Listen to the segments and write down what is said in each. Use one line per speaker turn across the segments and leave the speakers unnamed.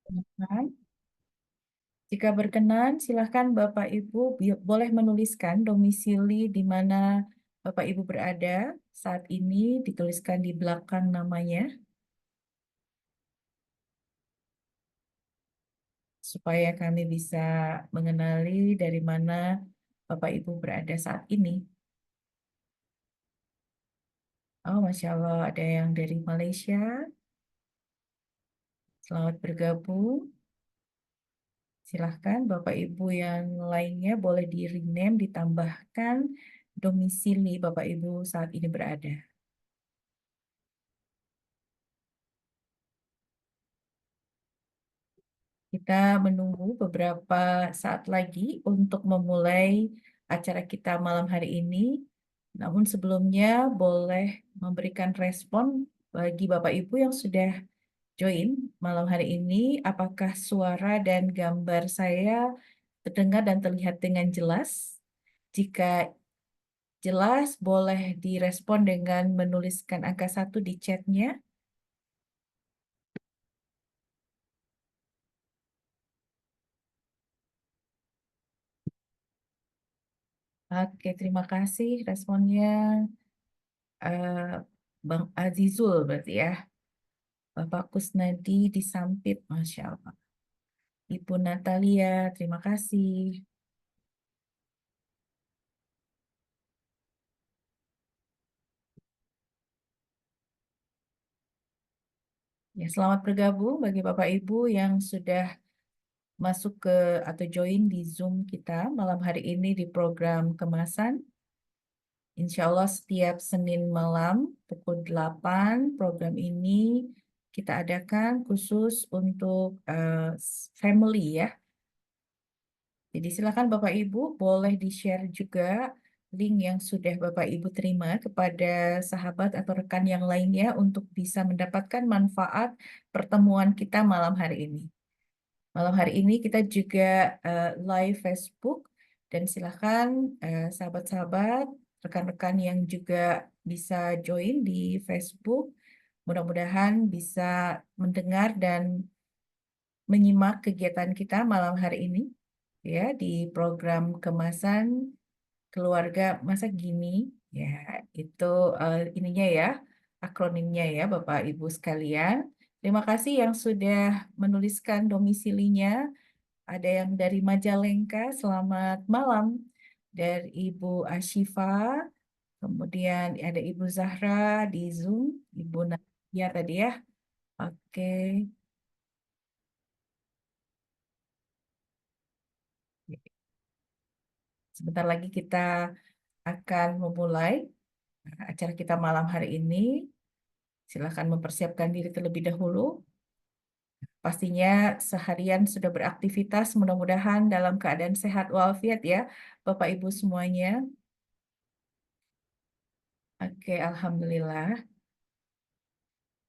Silakan. Jika berkenan, silakan Bapak Ibu boleh menuliskan domisili di mana Bapak Ibu berada saat ini, dituliskan di belakang namanya, supaya kami bisa mengenali dari mana Bapak Ibu berada saat ini. Oh, Masya Allah, ada yang dari Malaysia. Selamat bergabung. Silahkan Bapak Ibu yang lainnya boleh di rename, ditambahkan domisili Bapak Ibu saat ini berada. Kita menunggu beberapa saat lagi untuk memulai acara kita malam hari ini. Namun sebelumnya boleh memberikan respon bagi Bapak Ibu yang sudah join malam hari ini. Apakah suara dan gambar saya terdengar dan terlihat dengan jelas? Jika jelas, boleh direspon dengan menuliskan angka 1 di chatnya. Oke, terima kasih responnya. eh, Bang Azizul berarti ya. Bapak Kusnadi di Sampit, Masya Allah. Ibu Natalia, terima kasih. Ya, selamat bergabung bagi Bapak Ibu yang sudah masuk ke atau join di Zoom kita malam hari ini di program Kemasan. Insya Allah setiap Senin malam pukul 8 program ini kita adakan khusus untuk family ya. Jadi silakan Bapak Ibu boleh di-share juga link yang sudah Bapak Ibu terima kepada sahabat atau rekan yang lainnya untuk bisa mendapatkan manfaat pertemuan kita malam hari ini. Malam hari ini kita juga live Facebook dan silakan sahabat-sahabat, rekan-rekan yang juga bisa join di Facebook, mudah-mudahan bisa mendengar dan menyimak kegiatan kita malam hari ini ya di program Kemasan Keluarga Masa Gini ya itu ininya ya akronimnya ya Bapak Ibu sekalian. Terima kasih yang sudah menuliskan domisilinya. Ada yang dari Majalengka, selamat malam. Dari Ibu Ashifa, kemudian ada Ibu Zahra di Zoom, Ibu Nadia tadi ya. Oke, sebentar lagi kita akan memulai acara kita malam hari ini. Silakan mempersiapkan diri terlebih dahulu. Pastinya seharian sudah beraktivitas, mudah-mudahan dalam keadaan sehat walafiat ya, Bapak Ibu semuanya. Oke, Alhamdulillah.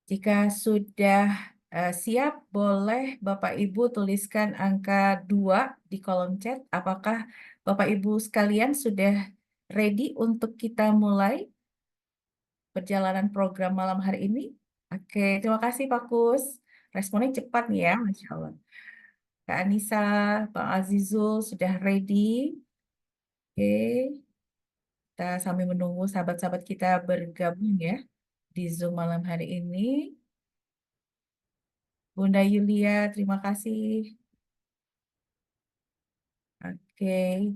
Jika sudah siap, boleh Bapak Ibu tuliskan angka 2 di kolom chat. Apakah Bapak Ibu sekalian sudah ready untuk kita mulai perjalanan program malam hari ini? Oke, terima kasih Pak Kus. Responnya cepat nih ya, Masya Allah. Kak Anissa, Bang Azizul sudah ready. Oke, kita sambil menunggu sahabat-sahabat kita bergabung ya di Zoom malam hari ini. Bunda Yulia, terima kasih. Oke,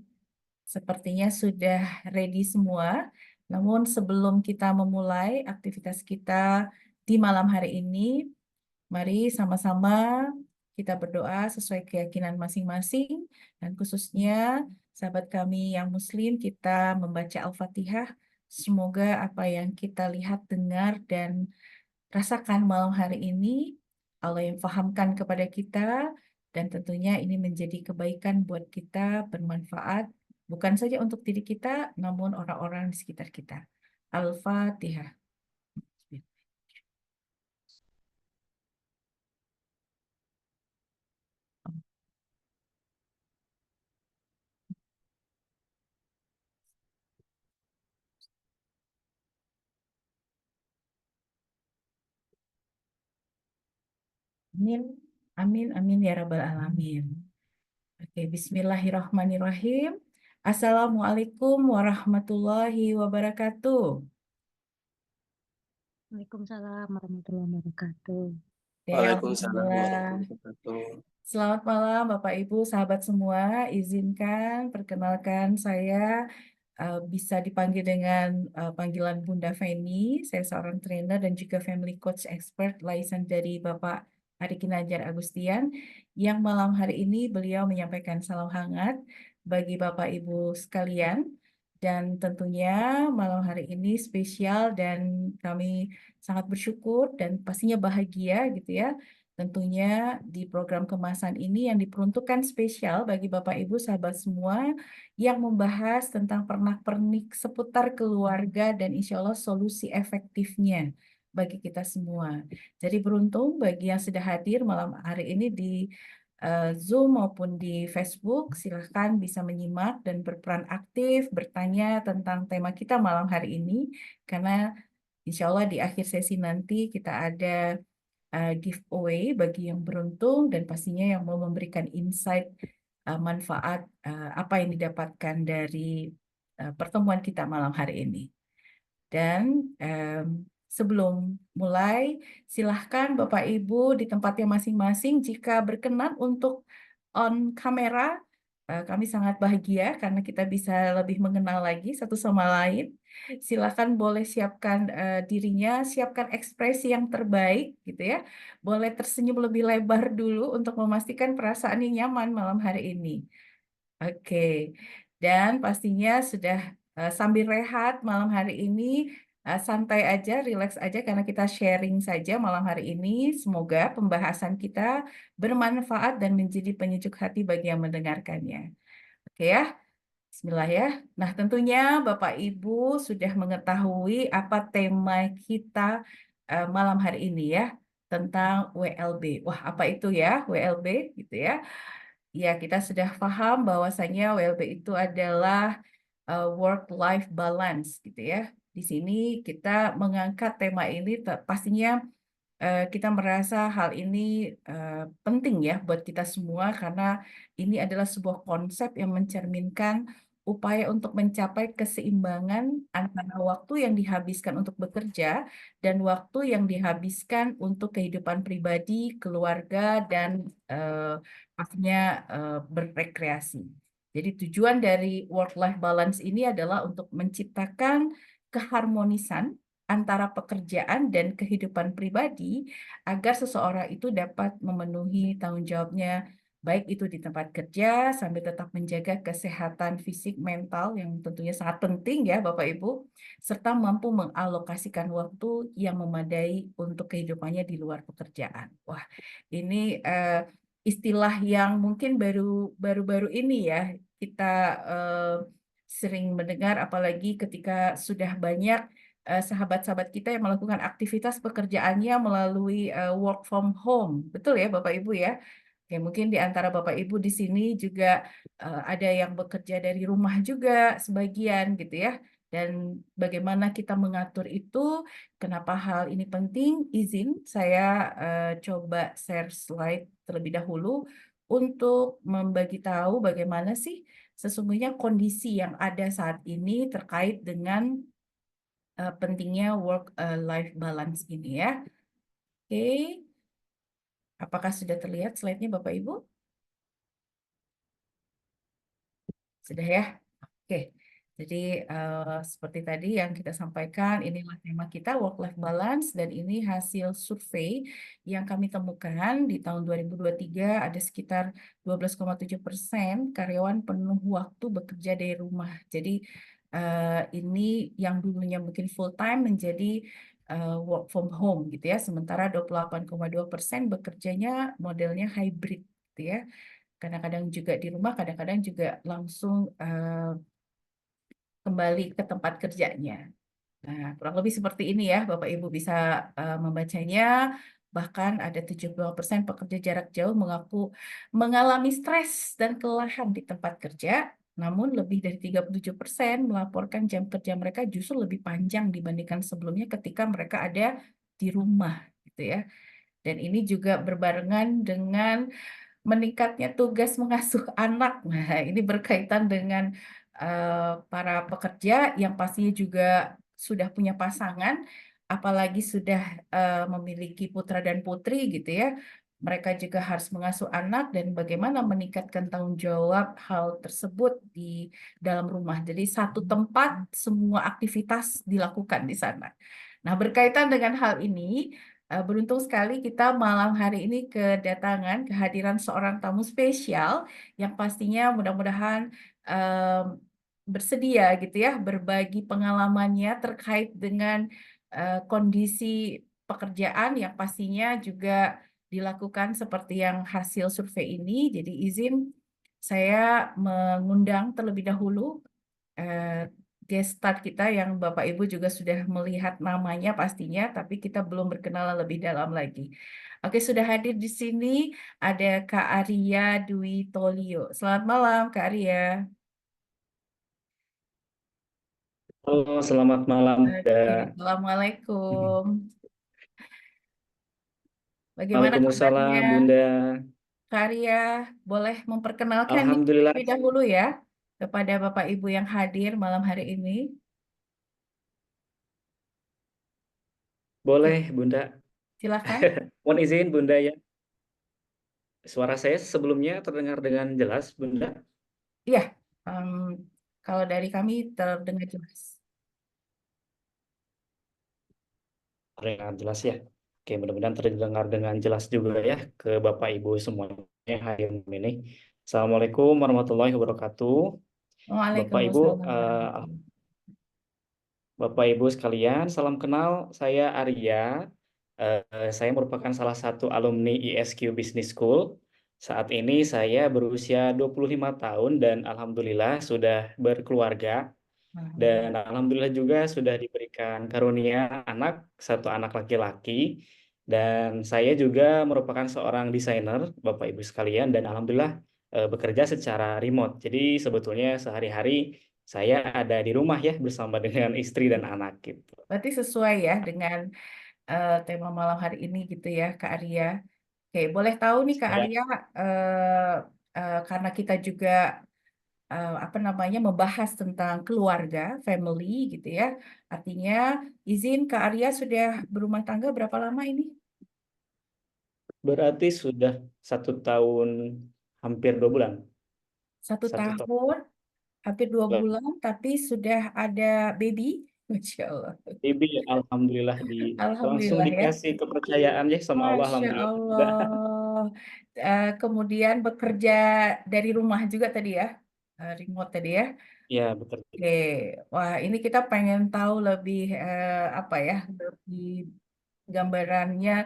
sepertinya sudah ready semua. Namun sebelum kita memulai aktivitas kita di malam hari ini, mari sama-sama kita berdoa sesuai keyakinan masing-masing dan khususnya sahabat kami yang Muslim kita membaca Al-Fatihah. Semoga apa yang kita lihat, dengar, dan rasakan malam hari ini, Allah yang fahamkan kepada kita, dan tentunya ini menjadi kebaikan buat kita, bermanfaat, bukan saja untuk diri kita, namun orang-orang di sekitar kita. Al-Fatihah. Amin. Amin, amin ya Rabbal Alamin. Oke, Bismillahirrahmanirrahim. Assalamualaikum warahmatullahi wabarakatuh.
Waalaikumsalam warahmatullahi wabarakatuh.
Oke,
Waalaikumsalam
Alhamdulillah.
warahmatullahi wabarakatuh.
Selamat malam Bapak Ibu, sahabat semua. Izinkan perkenalkan saya bisa dipanggil dengan panggilan Bunda Feni. Saya seorang trainer dan juga family coach expert license dari Bapak Ari Kinajar Agustian, yang malam hari ini beliau menyampaikan salam hangat bagi Bapak Ibu sekalian. Dan tentunya malam hari ini spesial dan kami sangat bersyukur dan pastinya bahagia gitu ya. Tentunya di program kemasan ini yang diperuntukkan spesial bagi Bapak Ibu sahabat semua yang membahas tentang pernak-pernik seputar keluarga dan insya Allah solusi efektifnya bagi kita semua. Jadi beruntung bagi yang sudah hadir malam hari ini di Zoom maupun di Facebook, silahkan bisa menyimak dan berperan aktif bertanya tentang tema kita malam hari ini, karena insya Allah di akhir sesi nanti kita ada giveaway bagi yang beruntung dan pastinya yang mau memberikan insight manfaat apa yang didapatkan dari pertemuan kita malam hari ini. Dan sebelum mulai, silahkan Bapak Ibu di tempatnya masing-masing jika berkenan untuk on kamera. Kami sangat bahagia karena kita bisa lebih mengenal lagi satu sama lain. Silakan boleh siapkan dirinya, siapkan ekspresi yang terbaik gitu ya. Boleh tersenyum lebih lebar dulu untuk memastikan perasaannya nyaman malam hari ini. Oke, dan pastinya sudah sambil rehat malam hari ini, santai aja, relax aja karena kita sharing saja malam hari ini. Semoga pembahasan kita bermanfaat dan menjadi penyejuk hati bagi yang mendengarkannya. Oke ya, Bismillah ya. Nah tentunya Bapak Ibu sudah mengetahui apa tema kita malam hari ini ya, tentang WLB. Wah, apa itu ya WLB gitu ya? Ya, kita sudah paham bahwasanya WLB itu adalah work-life balance gitu ya. Di sini kita mengangkat tema ini pastinya kita merasa hal ini penting ya buat kita semua karena ini adalah sebuah konsep yang mencerminkan upaya untuk mencapai keseimbangan antara waktu yang dihabiskan untuk bekerja dan waktu yang dihabiskan untuk kehidupan pribadi, keluarga, dan eh, pastinya berrekreasi. Jadi tujuan dari work-life balance ini adalah untuk menciptakan keharmonisan antara pekerjaan dan kehidupan pribadi agar seseorang itu dapat memenuhi tanggung jawabnya, baik itu di tempat kerja sambil tetap menjaga kesehatan fisik mental yang tentunya sangat penting ya Bapak Ibu, serta mampu mengalokasikan waktu yang memadai untuk kehidupannya di luar pekerjaan. Wah, ini istilah yang mungkin baru-baru ini ya kita eh, sering mendengar, apalagi ketika sudah banyak sahabat-sahabat kita yang melakukan aktivitas pekerjaannya melalui work from home. Betul ya Bapak Ibu ya? Oke, mungkin di antara Bapak Ibu di sini juga ada yang bekerja dari rumah juga sebagian gitu ya. Dan bagaimana kita mengatur itu, kenapa hal ini penting? Izin saya coba share slide terlebih dahulu untuk membagi tahu bagaimana sih sesungguhnya kondisi yang ada saat ini terkait dengan pentingnya work-life balance ini ya. Oke, apakah sudah terlihat slide-nya Bapak Ibu? Sudah ya? Oke. Jadi seperti tadi yang kita sampaikan, inilah tema kita work-life balance dan ini hasil survei yang kami temukan di tahun 2023 ada sekitar 12,7% karyawan penuh waktu bekerja dari rumah. Jadi ini yang dulunya mungkin full time menjadi work from home gitu ya. Sementara 28,2% bekerjanya modelnya hybrid gitu ya. Kadang-kadang juga di rumah, kadang-kadang juga langsung kembali ke tempat kerjanya. Nah, kurang lebih seperti ini ya, Bapak Ibu bisa membacanya. Bahkan ada 72% pekerja jarak jauh mengaku mengalami stres dan kelelahan di tempat kerja. Namun lebih dari 37% melaporkan jam kerja mereka justru lebih panjang dibandingkan sebelumnya ketika mereka ada di rumah gitu ya. Dan ini juga berbarengan dengan meningkatnya tugas mengasuh anak. Nah, ini berkaitan dengan para pekerja yang pastinya juga sudah punya pasangan, apalagi sudah memiliki putra dan putri gitu ya. Mereka juga harus mengasuh anak dan bagaimana meningkatkan tanggung jawab hal tersebut di dalam rumah. Jadi satu tempat semua aktivitas dilakukan di sana. Nah, berkaitan dengan hal ini, beruntung sekali kita malam hari ini kedatangan kehadiran seorang tamu spesial yang pastinya mudah-mudahan em, bersedia gitu ya berbagi pengalamannya terkait dengan kondisi pekerjaan yang pastinya juga dilakukan seperti yang hasil survei ini. Jadi izin saya mengundang terlebih dahulu eh, guest star kita yang Bapak Ibu juga sudah melihat namanya pastinya, tapi kita belum berkenalan lebih dalam lagi. Oke, sudah hadir di sini ada Kak Arya Dwi Tolio. Selamat malam, Kak Arya.
Halo, selamat malam.
Oke, Assalamualaikum. Bagaimana kabarnya,
Waalaikumsalam, Bunda.
Kak Arya? Boleh memperkenalkan diri
Alhamdulillah,
terlebih dahulu ya kepada Bapak Ibu yang hadir malam hari ini.
boleh, Bunda.
Silakan.
Mohon izin, Bunda ya. Suara saya sebelumnya terdengar dengan jelas, Bunda.
Iya, em, kalau dari kami terdengar jelas.
Terdengar jelas ya. Oke, mudah-mudahan terdengar dengan jelas juga ya ke Bapak Ibu semuanya yang hadir ini. Assalamualaikum warahmatullahi wabarakatuh. Bapak Ibu,
Waalaikumsalam warahmatullahi.
Bapak Ibu sekalian, salam kenal. Saya Arya. Saya merupakan salah satu alumni ISQ Business School. Saat ini saya berusia 25 tahun dan alhamdulillah sudah berkeluarga. Dan
Alhamdulillah.
alhamdulillah juga sudah diberikan karunia anak, satu anak laki-laki. Dan saya juga merupakan seorang desainer, Bapak Ibu sekalian, dan alhamdulillah bekerja secara remote. Jadi sebetulnya sehari-hari saya ada di rumah ya bersama dengan istri dan anak gitu.
Berarti sesuai ya dengan tema malam hari ini gitu ya, Kak Arya. Oke, boleh tahu nih Kak
Saya
Arya, karena kita juga apa namanya membahas tentang keluarga, family gitu ya. Artinya izin Kak Arya sudah berumah tangga berapa lama ini?
berarti sudah 1 tahun hampir 2 bulan.
Satu
1 tahun.
tahun, hampir 2 bulan, tapi sudah ada baby. Masya Allah.
Bibi, alhamdulillah langsung
Alhamdulillah ya.
dikasih kepercayaan ya sama Allah,
Masya
alhamdulillah.
Allah. Kemudian bekerja dari rumah juga tadi ya, remote tadi ya.
Ya, betul.
Oke, wah ini kita pengen tahu lebih apa ya, lebih gambarannya.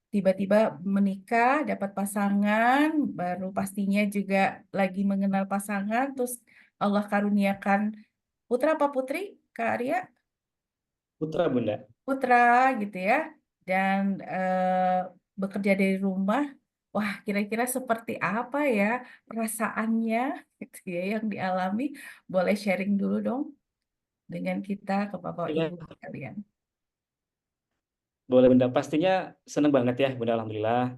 Tiba-tiba menikah, dapat pasangan, baru pastinya juga lagi mengenal pasangan, terus Allah karuniakan putra apa putri, Kak Arya?
Putra, Bunda.
Putra gitu ya, dan bekerja dari rumah. Wah, kira-kira seperti apa ya perasaannya gitu ya yang dialami? Boleh sharing dulu dong dengan kita ke Bapak
Ya,
Ibu sekalian.
boleh Bunda. Pastinya senang banget ya Bunda, alhamdulillah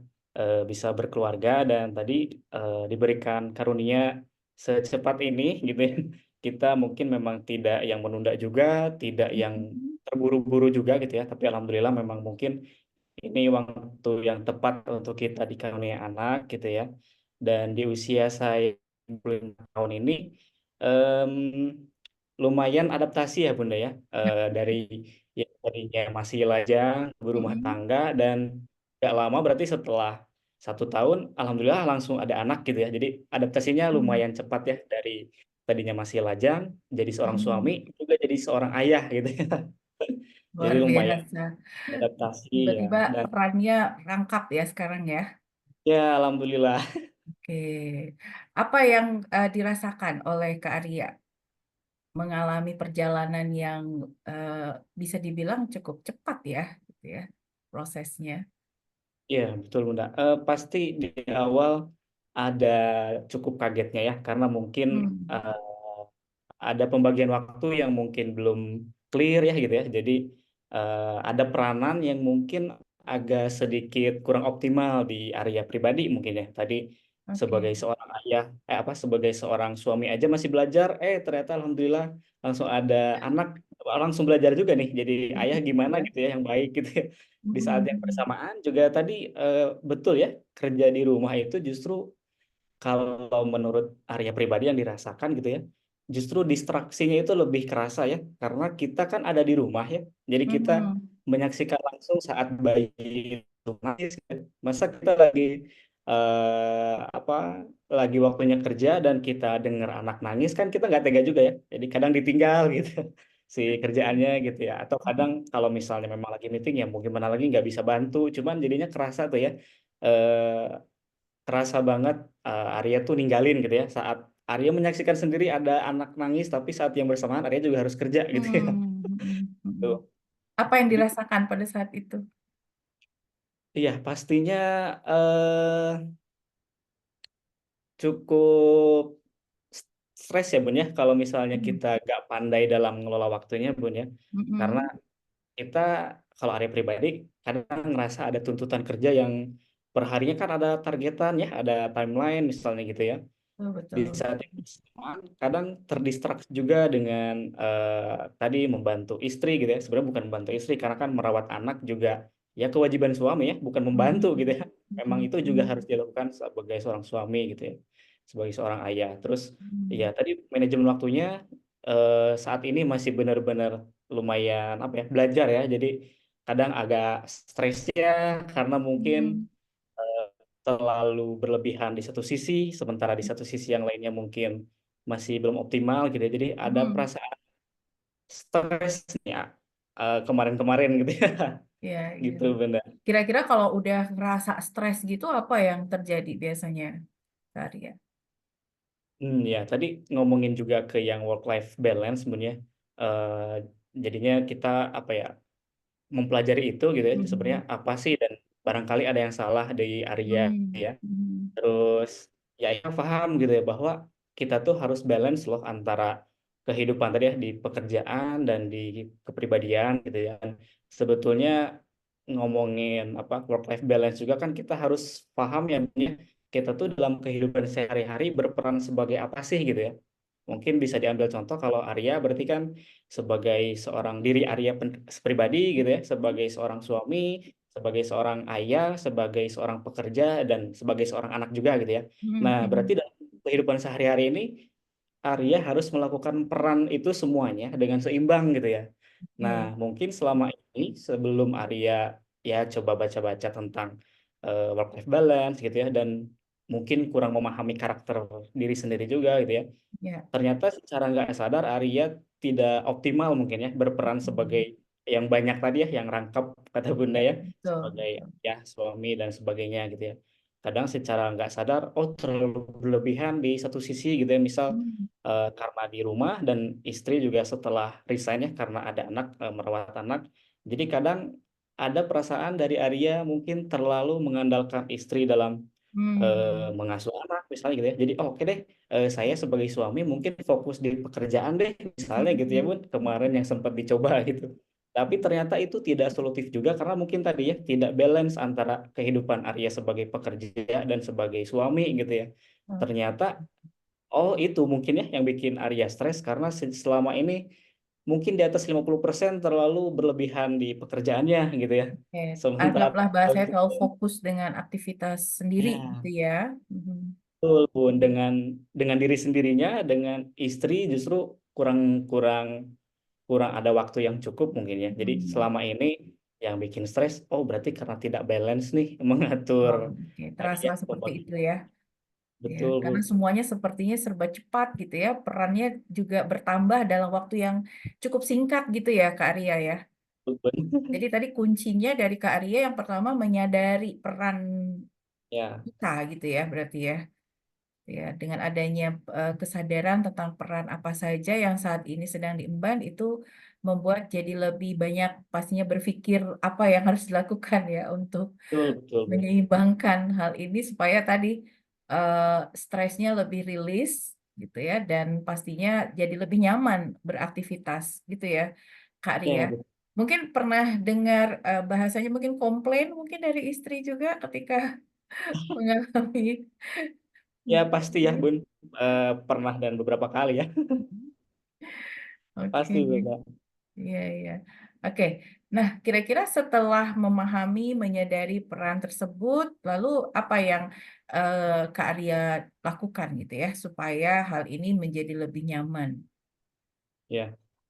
bisa berkeluarga dan tadi diberikan karunia secepat ini gitu ya. Kita mungkin memang tidak yang menunda juga, tidak yang
Mhm.
terburu-buru juga gitu ya, tapi alhamdulillah memang mungkin ini waktu yang tepat untuk kita dikarunia anak gitu ya. Dan di usia saya 25 tahun ini em, lumayan adaptasi ya Bunda ya. Dari yang tadinya masih lajang berumah
Mhm.
tangga dan gak lama berarti setelah 1 tahun alhamdulillah langsung ada anak gitu ya. Jadi adaptasinya
Mhm.
lumayan cepat ya dari tadinya masih lajang jadi seorang suami
Mhm.
juga jadi seorang ayah gitu ya. Jadi
Luar
lumayan
biasa.
adaptasi ya.
Tiba-tiba
Dan
perannya rangkap ya sekarang ya.
ya, alhamdulillah.
Oke. Apa yang dirasakan oleh Kak Arya mengalami perjalanan yang eh, bisa dibilang cukup cepat ya, gitu ya, prosesnya.
Iya, betul Bunda. Pasti di awal ada cukup kagetnya ya, karena mungkin
Hmm.
eh, ada pembagian waktu yang mungkin belum clear ya gitu ya. Jadi ada peranan yang mungkin agak sedikit kurang optimal di area pribadi mungkin ya. Tadi sebagai
Oke.
seorang ayah, sebagai seorang suami aja masih belajar, ternyata alhamdulillah langsung ada anak, langsung belajar juga nih jadi ayah gimana
Iya.
gitu ya yang baik gitu ya. Di saat yang
Mm-mm.
bersamaan juga tadi betul ya, kerja di rumah itu justru kalau menurut Arya pribadi yang dirasakan gitu ya, justru distraksinya itu lebih kerasa ya, karena kita kan ada di rumah ya, jadi kita
Mm-mm.
menyaksikan langsung saat bayi itu nangis ya. Masa kita lagi apa lagi waktunya kerja dan kita dengar anak nangis kan kita nggak tega juga ya, jadi kadang ditinggal gitu si kerjaannya gitu ya, atau kadang kalau misalnya memang lagi meeting ya mau gimana lagi nggak bisa bantu, cuman jadinya kerasa tuh ya. eh, Kerasa banget Arya tuh ninggalin gitu ya saat Arya menyaksikan sendiri ada anak nangis tapi saat yang bersamaan Arya juga harus kerja gitu ya.
Mm-mm.
Tuh.
Apa yang
Jadi
dirasakan pada saat itu?
iya pastinya cukup stres ya Bun ya kalau misalnya
Mm.
kita gak pandai dalam ngelola waktunya Bun ya. Karena
Mm-mm.
kita kalau Arya pribadi kadang ngerasa ada tuntutan kerja yang perharinya kan ada targetan ya, ada timeline misalnya gitu ya.
Betul,
Di
betul.
saat yang bersamaan kadang terdistraksi juga dengan tadi membantu istri gitu ya. Sebenarnya bukan membantu istri karena kan merawat anak juga ya kewajiban suami ya, bukan membantu gitu
Mm.
ya. Memang
Mm.
itu juga harus dilakukan sebagai seorang suami gitu ya, sebagai seorang ayah. Terus ya
Mm.
tadi manajemen waktunya saat ini masih benar-benar lumayan apa ya, belajar ya. Jadi kadang agak stresnya karena mungkin
Mm.
eh, terlalu berlebihan di satu sisi, sementara di satu sisi yang lainnya mungkin masih belum optimal gitu ya. Jadi ada
Mm.
perasaan stresnya kemarin-kemarin gitu ya.
Ya, ya.
Gitu benar.
Kira-kira kalau udah ngerasa stres gitu, apa yang terjadi biasanya, Kak Arya?
Ya, tadi ngomongin juga ke yang work life balance sebenarnya. Eh, Jadinya kita apa ya, mempelajari itu gitu ya. Sebenarnya
Mm.
apa sih dan barangkali ada yang salah dari Arya
Mm.
ya.
Mm.
Terus ya Eka paham gitu ya bahwa kita tuh harus balance loh antara kehidupan tadi ya di pekerjaan dan di kepribadian gitu ya. Sebetulnya ngomongin apa work life balance juga kan kita harus paham ya kita tuh dalam kehidupan sehari-hari berperan sebagai apa sih gitu ya. Mungkin bisa diambil contoh kalau Arya berarti kan sebagai seorang diri Arya pribadi gitu ya, sebagai seorang suami, sebagai seorang ayah, sebagai seorang pekerja, dan sebagai seorang anak juga gitu ya.
Mm.
Nah, berarti
Mm.
dalam kehidupan sehari-hari ini Arya harus melakukan peran itu semuanya dengan seimbang gitu ya. Nah,
Oke.
mungkin selama ini sebelum Arya ya coba baca-baca tentang work life balance gitu ya dan mungkin kurang memahami karakter diri sendiri juga gitu ya.
Ya.
Ternyata secara nggak sadar Arya tidak optimal mungkin ya berperan sebagai
Mm.
yang banyak tadi ya, yang rangkap kata Bunda
Ya,
ya,
betul,
sebagai
betul.
ya suami dan sebagainya gitu ya. Kadang secara nggak sadar, oh terlalu berlebihan di satu sisi gitu ya, misal
Mm.
karena di rumah dan istri juga setelah resign ya karena ada anak, merawat anak. Jadi kadang ada perasaan dari Arya mungkin terlalu mengandalkan istri dalam
Mm.
mengasuh anak misalnya gitu ya. Jadi oh, oke deh, saya sebagai suami mungkin fokus di pekerjaan deh misalnya gitu ya
Mm.
Bun. Kemarin yang sempat dicoba gitu. Tapi ternyata itu tidak solutif juga karena mungkin tadi ya tidak balance antara kehidupan Arya sebagai pekerja dan sebagai suami gitu ya. Ternyata oh itu mungkin ya yang bikin Arya stres karena selama ini mungkin di atas 50% terlalu berlebihan di pekerjaannya gitu ya.
Oke,
Sementara
anggaplah bahasanya terlalu fokus dengan aktivitas sendiri gitu
ya
ya. Mhm.
betul, Bun. Dengan diri sendirinya, dengan istri justru kurang kurang kurang ada waktu yang cukup mungkin ya. Jadi
Hmm.
selama ini yang bikin stres, oh berarti karena tidak balance nih mengatur
Oh, oke. Terasa
ya
seperti itu
pembagian.
ya. Ya,
Betul,
karena
Bun.
semuanya sepertinya serba cepat gitu ya. Perannya juga bertambah dalam waktu yang cukup singkat gitu ya, Kak Arya ya.
Betul, Bun.
Jadi tadi kuncinya dari Kak Arya yang pertama menyadari peran
Ya,
kita gitu ya, berarti ya. Ya, dengan adanya kesadaran tentang peran apa saja yang saat ini sedang diemban itu membuat jadi lebih banyak pastinya berpikir apa yang harus dilakukan ya untuk
betul, betul, Bun.
menyeimbangkan hal ini supaya tadi eh, stresnya lebih rilis gitu ya dan pastinya jadi lebih nyaman beraktivitas gitu ya Kak
Ya,
Ria. Mungkin pernah dengar bahasanya mungkin komplain mungkin dari istri juga ketika mengalami
Ya pasti ya
gitu.
Bun. Pernah dan beberapa kali ya.
Oke,
Pasti beda.
iya iya. Oke, nah kira-kira setelah memahami, menyadari peran tersebut, lalu apa yang Kak Arya lakukan gitu ya supaya hal ini menjadi lebih nyaman?
Ya,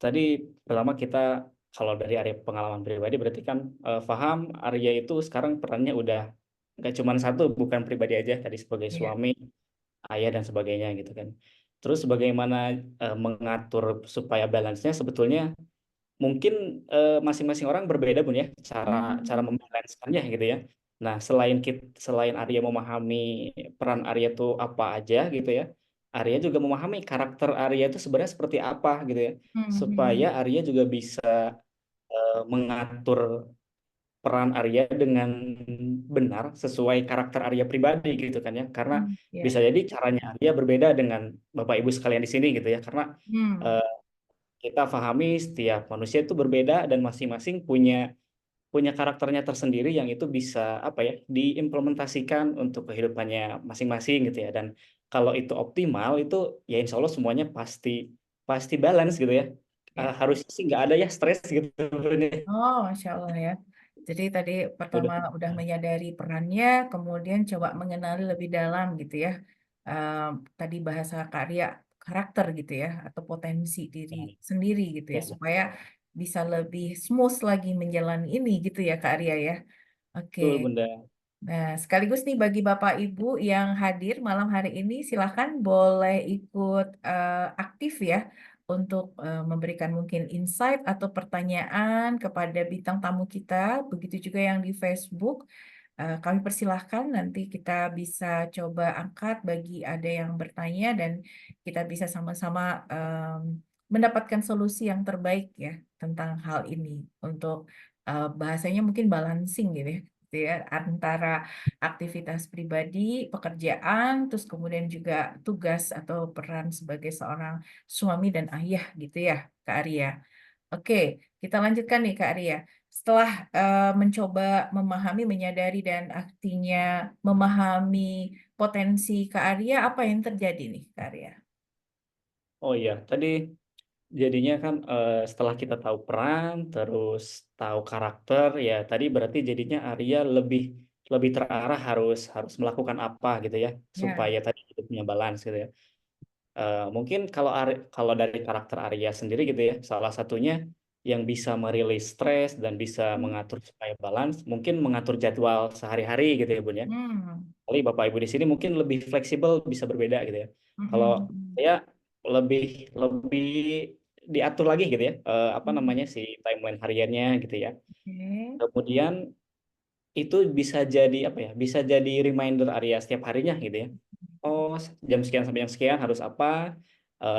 tadi pertama kita kalau dari area pengalaman pribadi berarti kan paham Arya itu sekarang perannya udah nggak cuma satu, bukan pribadi aja tadi sebagai
Iya.
suami, ayah dan sebagainya gitu kan. Terus bagaimana mengatur supaya balance-nya sebetulnya mungkin masing-masing orang berbeda Bun ya cara cara
Hmm,
membalancekannya gitu ya. Nah, selain Arya memahami peran Arya itu apa aja gitu ya. Arya juga memahami karakter Arya itu sebenarnya seperti apa gitu ya.
hmm,
Supaya
hmm,
Arya juga bisa mengatur peran Arya dengan benar sesuai karakter Arya pribadi gitu kan ya. Karena
ya.
bisa jadi caranya Arya berbeda dengan Bapak Ibu sekalian di sini gitu ya. Karena
Hmm,
eh, kita pahami setiap manusia itu berbeda dan masing-masing punya punya karakternya tersendiri yang itu bisa apa ya diimplementasikan untuk kehidupannya masing-masing gitu ya. Dan kalau itu optimal itu ya insya Allah semuanya pasti pasti balance gitu ya.
ya.
Harusnya sih nggak ada ya stres gitu Bun.
Oh, Masya Allah ya. Jadi tadi pertama
Udah.
udah menyadari perannya, kemudian coba mengenali lebih dalam gitu ya. Eh, Tadi bahasa karya karakter gitu ya, atau potensi diri sendiri gitu ya,
Ya, ya,
supaya bisa lebih smooth lagi menjalani ini gitu ya Kak Arya ya. Oke.
betul Bunda.
Nah, sekaligus nih bagi Bapak Ibu yang hadir malam hari ini, silakan boleh ikut aktif ya untuk memberikan mungkin insight atau pertanyaan kepada bintang tamu kita. Begitu juga yang di Facebook. Kami persilahkan nanti kita bisa coba angkat bagi ada yang bertanya dan kita bisa sama-sama mendapatkan solusi yang terbaik ya tentang hal ini untuk bahasanya mungkin balancing gitu ya antara aktivitas pribadi, pekerjaan, terus kemudian juga tugas atau peran sebagai seorang suami dan ayah gitu ya, Kak Arya. Oke, kita lanjutkan nih Kak Arya. Setelah mencoba memahami, menyadari dan artinya memahami potensi Kak Arya, apa yang terjadi nih Kak Arya?
Oh iya, tadi jadinya kan setelah kita tahu peran, terus tahu karakter, ya tadi berarti jadinya Arya lebih lebih terarah harus harus melakukan apa gitu ya,
Ya.
supaya tadi hidupnya balance gitu ya. Mungkin kalau dari karakter Arya sendiri gitu ya, salah satunya yang bisa merilis stres dan bisa mengatur supaya balance, mungkin mengatur jadwal sehari-hari gitu ya Bun ya.
Hmm.
Kali Bapak Ibu di sini mungkin lebih fleksibel, bisa berbeda gitu ya. Kalau
Hmm.
saya lebih lebih diatur lagi gitu ya, apa namanya
Hmm.
si timeline hariannya gitu ya.
Oke.
Kemudian itu bisa jadi apa ya? Bisa jadi reminder Arya setiap harinya gitu ya. Oh, jam sekian sampai jam sekian harus apa?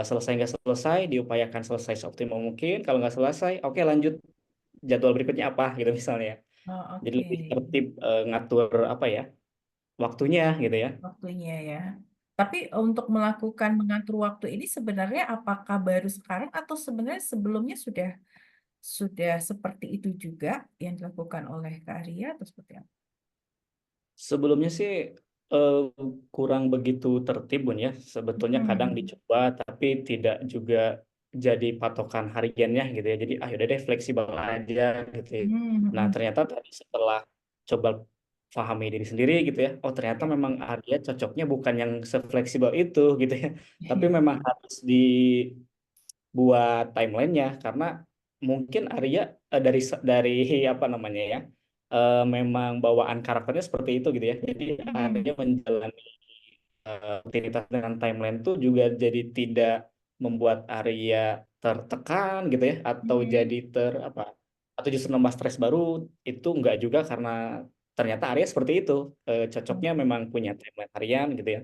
Selesai nggak selesai, diupayakan selesai seoptimal mungkin. Kalau nggak selesai, oke lanjut jadwal berikutnya apa gitu misalnya.
Oh,
Jadi
oke.
lebih tertib ngatur apa ya waktunya gitu ya.
Waktunya ya. Tapi untuk melakukan mengatur waktu ini sebenarnya apakah baru sekarang atau sebenarnya sebelumnya sudah seperti itu juga yang dilakukan oleh Kak Arya atau seperti apa?
Sebelumnya sih eh, kurang begitu tertib Bun ya. Sebetulnya kadang
Hmm.
dicoba tapi tidak juga jadi patokan hariannya gitu ya. Jadi ah yaudah deh fleksibel aja gitu ya.
Hmm.
Nah
Hmm.
ternyata tadi setelah coba pahami diri sendiri gitu ya. Oh ternyata
Ya.
memang Arya cocoknya bukan yang sefleksibel itu gitu ya. Tapi
Iya.
memang harus dibuat timelinenya karena mungkin Arya dari apa namanya ya memang bawaan karakternya seperti itu gitu ya. Jadi
Hmm.
Arya menjalani rutinitas dengan timeline tuh juga jadi tidak membuat Arya tertekan gitu ya atau jadi
Hmm.
apa atau justru nambah stres baru itu enggak juga karena ternyata Arya seperti itu. Cocoknya memang punya timeline harian gitu ya.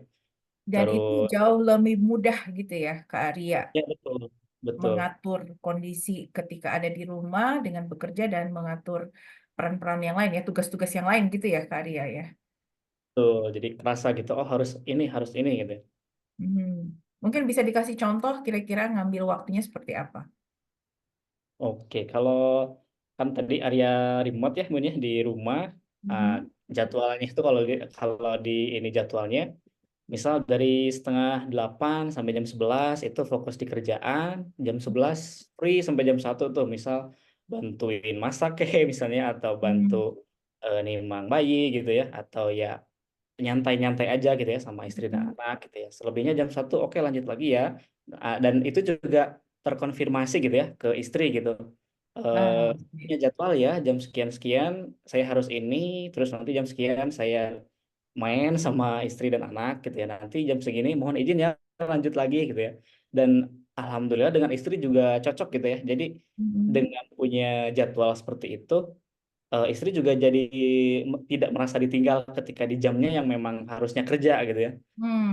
Dan itu
Terus
jauh lebih mudah gitu ya Kak Arya
ya betul betul.
mengatur kondisi ketika ada di rumah dengan bekerja dan mengatur peran-peran yang lain ya, tugas-tugas yang lain gitu ya Kak Arya ya.
Betul, jadi kerasa gitu, oh harus ini gitu.
Hmm. Mungkin bisa dikasih contoh kira-kira ngambil waktunya seperti apa?
Oke, kalau kan tadi area remote ya Bun ya di rumah. Ah,
Mhm.
jadwalnya itu kalau di ini jadwalnya misal dari setengah 8 sampai jam 11 itu fokus di kerjaan, jam 11 free sampai jam 1 tuh misal bantuin masak kayak misalnya atau bantu
Hmm.
nimang bayi gitu ya atau ya nyantai-nyantai aja gitu ya sama istri dan
Mhm.
anak gitu ya. Selebihnya jam 1 oke lanjut lagi ya. Dan itu juga terkonfirmasi gitu ya ke istri gitu.
Ah,
Punya
oke.
jadwal ya jam sekian-sekian saya harus ini, terus nanti jam sekian saya main sama istri dan anak gitu ya. Nanti jam segini mohon izin ya lanjut lagi gitu ya. Dan alhamdulillah dengan istri juga cocok gitu ya. Jadi
Mhm.
dengan punya jadwal seperti itu, istri juga jadi tidak merasa ditinggal ketika di jamnya yang memang harusnya kerja gitu ya.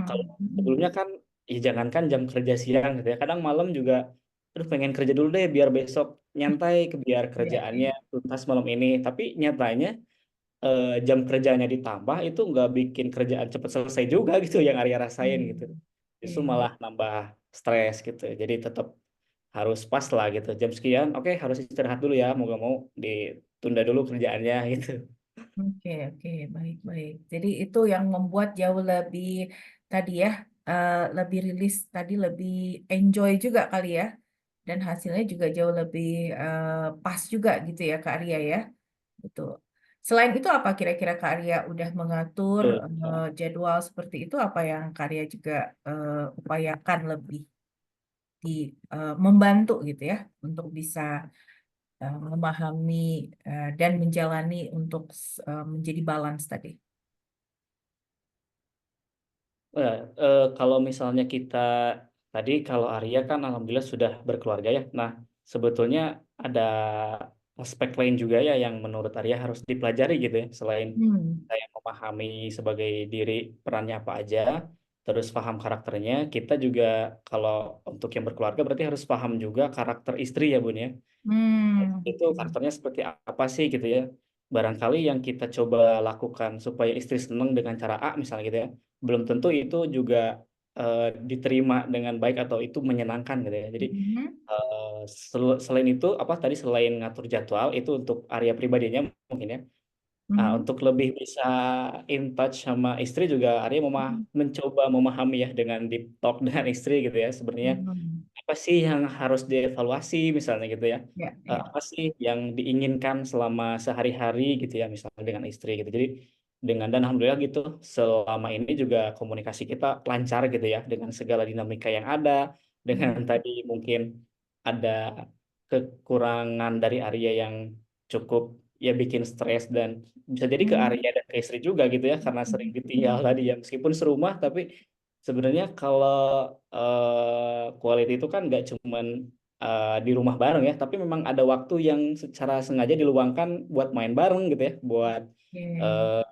Kalau
Hmm.
sebelumnya
Mhm.
kan, ya jangankan jam kerja siang gitu ya, kadang malam juga, aduh pengen kerja dulu deh biar besok nyantai, biar
Iya,
kerjaannya
iya.
tuntas malam ini. Tapi nyatanya jam kerjanya ditambah itu nggak bikin kerjaan cepat selesai juga gitu yang Arya rasain gitu.
Hmm.
Justru
Oke.
malah nambah stres gitu. Jadi tetap harus pas lah gitu. Jam sekian, oke harus istirahat dulu ya, mau gak mau ditunda dulu kerjaannya gitu.
Oke, oke, baik, baik. Jadi itu yang membuat jauh lebih tadi ya, lebih rilis tadi, lebih enjoy juga kali ya, dan hasilnya juga jauh lebih pas juga gitu ya Kak Arya ya, betul. Selain itu apa kira-kira Kak Arya udah mengatur
Betul.
jadwal seperti itu, apa yang Kak Arya juga upayakan lebih di membantu gitu ya untuk bisa memahami dan menjalani untuk menjadi balance tadi.
Kalau misalnya kita tadi kalau Arya kan alhamdulillah sudah berkeluarga ya. Nah, sebetulnya ada aspek lain juga ya yang menurut Arya harus dipelajari gitu ya. Selain
Hmm.
saya memahami sebagai diri perannya apa aja, terus paham karakternya, kita juga kalau untuk yang berkeluarga berarti harus paham juga karakter istri ya Bun ya.
Hmm.
Itu karakternya seperti apa sih gitu ya. Barangkali yang kita coba lakukan supaya istri senang dengan cara A misalnya gitu ya, belum tentu itu juga diterima dengan baik atau itu menyenangkan gitu ya. Jadi
Mhm.
selain itu apa tadi selain ngatur jadwal itu untuk area pribadinya mungkin ya.
Mhm.
Untuk lebih bisa in touch sama istri juga Arya
Mhm.
mencoba memahami ya dengan deep talk dengan istri gitu ya. Sebenarnya
Hmm.
apa sih yang harus dievaluasi misalnya gitu ya.
Ya, ya.
Apa sih yang diinginkan selama sehari-hari gitu ya misalnya dengan istri gitu. Jadi dan alhamdulillah gitu selama ini juga komunikasi kita lancar gitu ya dengan segala dinamika yang ada dengan
Hmm.
tadi mungkin ada kekurangan dari Arya yang cukup ya bikin stres dan bisa jadi ke
Hmm.
Arya dan ke istri juga gitu ya karena sering ditinggal tadi ya meskipun serumah tapi sebenarnya kalau quality itu kan nggak cuman di rumah bareng ya, tapi memang ada waktu yang secara sengaja diluangkan buat main bareng gitu ya, buat
Oke.
eh,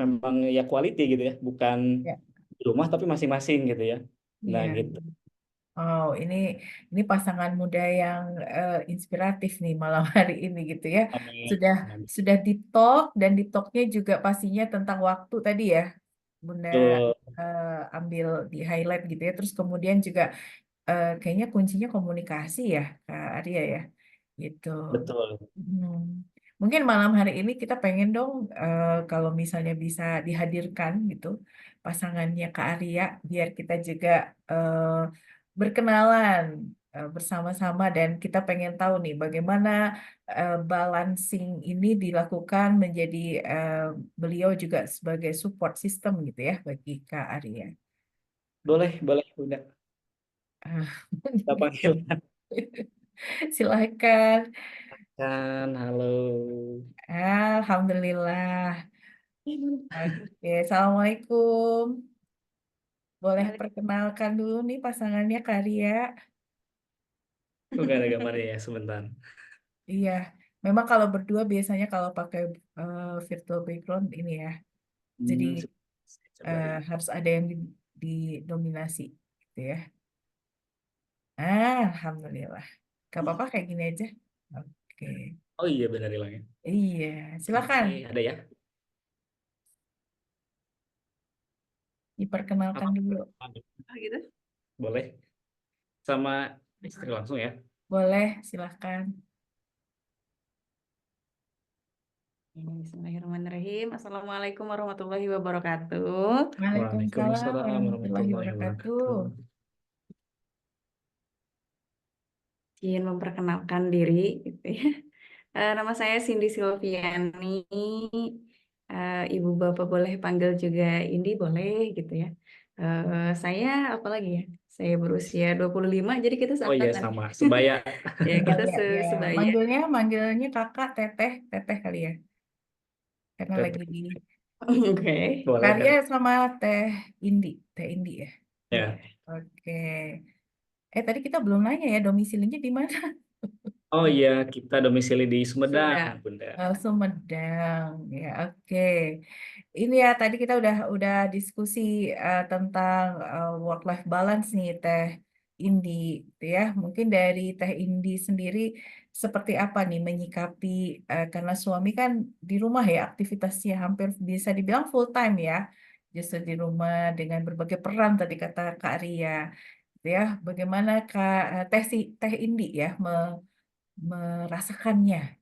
memang ya quality gitu ya, bukan
Ya,
di rumah tapi masing-masing gitu ya. Nah
iya.
gitu.
Oh, ini pasangan muda yang inspiratif nih malam hari ini gitu ya.
Amin.
Sudah
Amin.
sudah di talk dan di talknya juga pastinya tentang waktu tadi ya, Bunda
Betul,
ambil di highlight gitu ya. Terus kemudian juga kayaknya kuncinya komunikasi ya, Kak Arya ya, gitu.
betul.
Hmm. Mungkin malam hari ini kita pengen dong kalau misalnya bisa dihadirkan gitu pasangannya Kak Arya biar kita juga eh, berkenalan bersama-sama dan kita pengen tahu nih bagaimana balancing ini dilakukan menjadi eh, beliau juga sebagai support system gitu ya bagi Kak Arya.
Boleh, boleh, udah. Kita panggil
Silakan.
kan. Halo.
Alhamdulillah. Oke, Assalamualaikum. Boleh perkenalkan dulu nih pasangannya Karya.
Kok gak ada gambarnya ya sebentar.
Iya, memang kalau berdua biasanya kalau pakai virtual background ini ya, jadi
Hmm, saya cobain.
harus ada yang didominasi gitu ya. Alhamdulillah. Gak apa-apa kayak gini aja. Oke,
Oh iya benar hilangnya.
iya, silakan
Oke, ada ya.
diperkenalkan
Apa?
dulu.
Gitu. Boleh. Sama istri langsung ya.
Boleh, silakan.
Bismillahirrahmanirrahim. Assalamualaikum warahmatullahi wabarakatuh.
Waalaikumsalam
Waalaikumsalam
warahmatullahi
warahmatullahi
wabarakatuh.
wabarakatuh.
Ingin memperkenalkan diri, gitu ya. Nama saya Cindy Silviani. Ibu bapak boleh panggil juga Indi, boleh gitu ya. Saya apa lagi ya? Saya berusia 25, jadi kita
Oh iya,
seangkatan.
sama, sebaya.
Ya, kita
Ya,
sebaya.
manggilnya kakak, teteh kali ya. Karena
Teteh.
lagi di
Oke.
Boleh
Karya
kan?
sama teh Indi ya.
Ya.
Oke. Tadi kita belum nanya ya domisilinya di mana?
Oh iya, kita domisili di Sumedang,
Sudah.
Bunda.
Sumedang. Ya, oke. Ini ya tadi kita udah diskusi tentang work life balance nih Teh Indi, gitu ya. Mungkin dari Teh Indi sendiri seperti apa nih menyikapi karena suami kan di rumah ya aktivitasnya hampir bisa dibilang full time ya. Justru di rumah dengan berbagai peran tadi kata Kak Ria, gitu ya. Bagaimana Teh Indi ya merasakannya?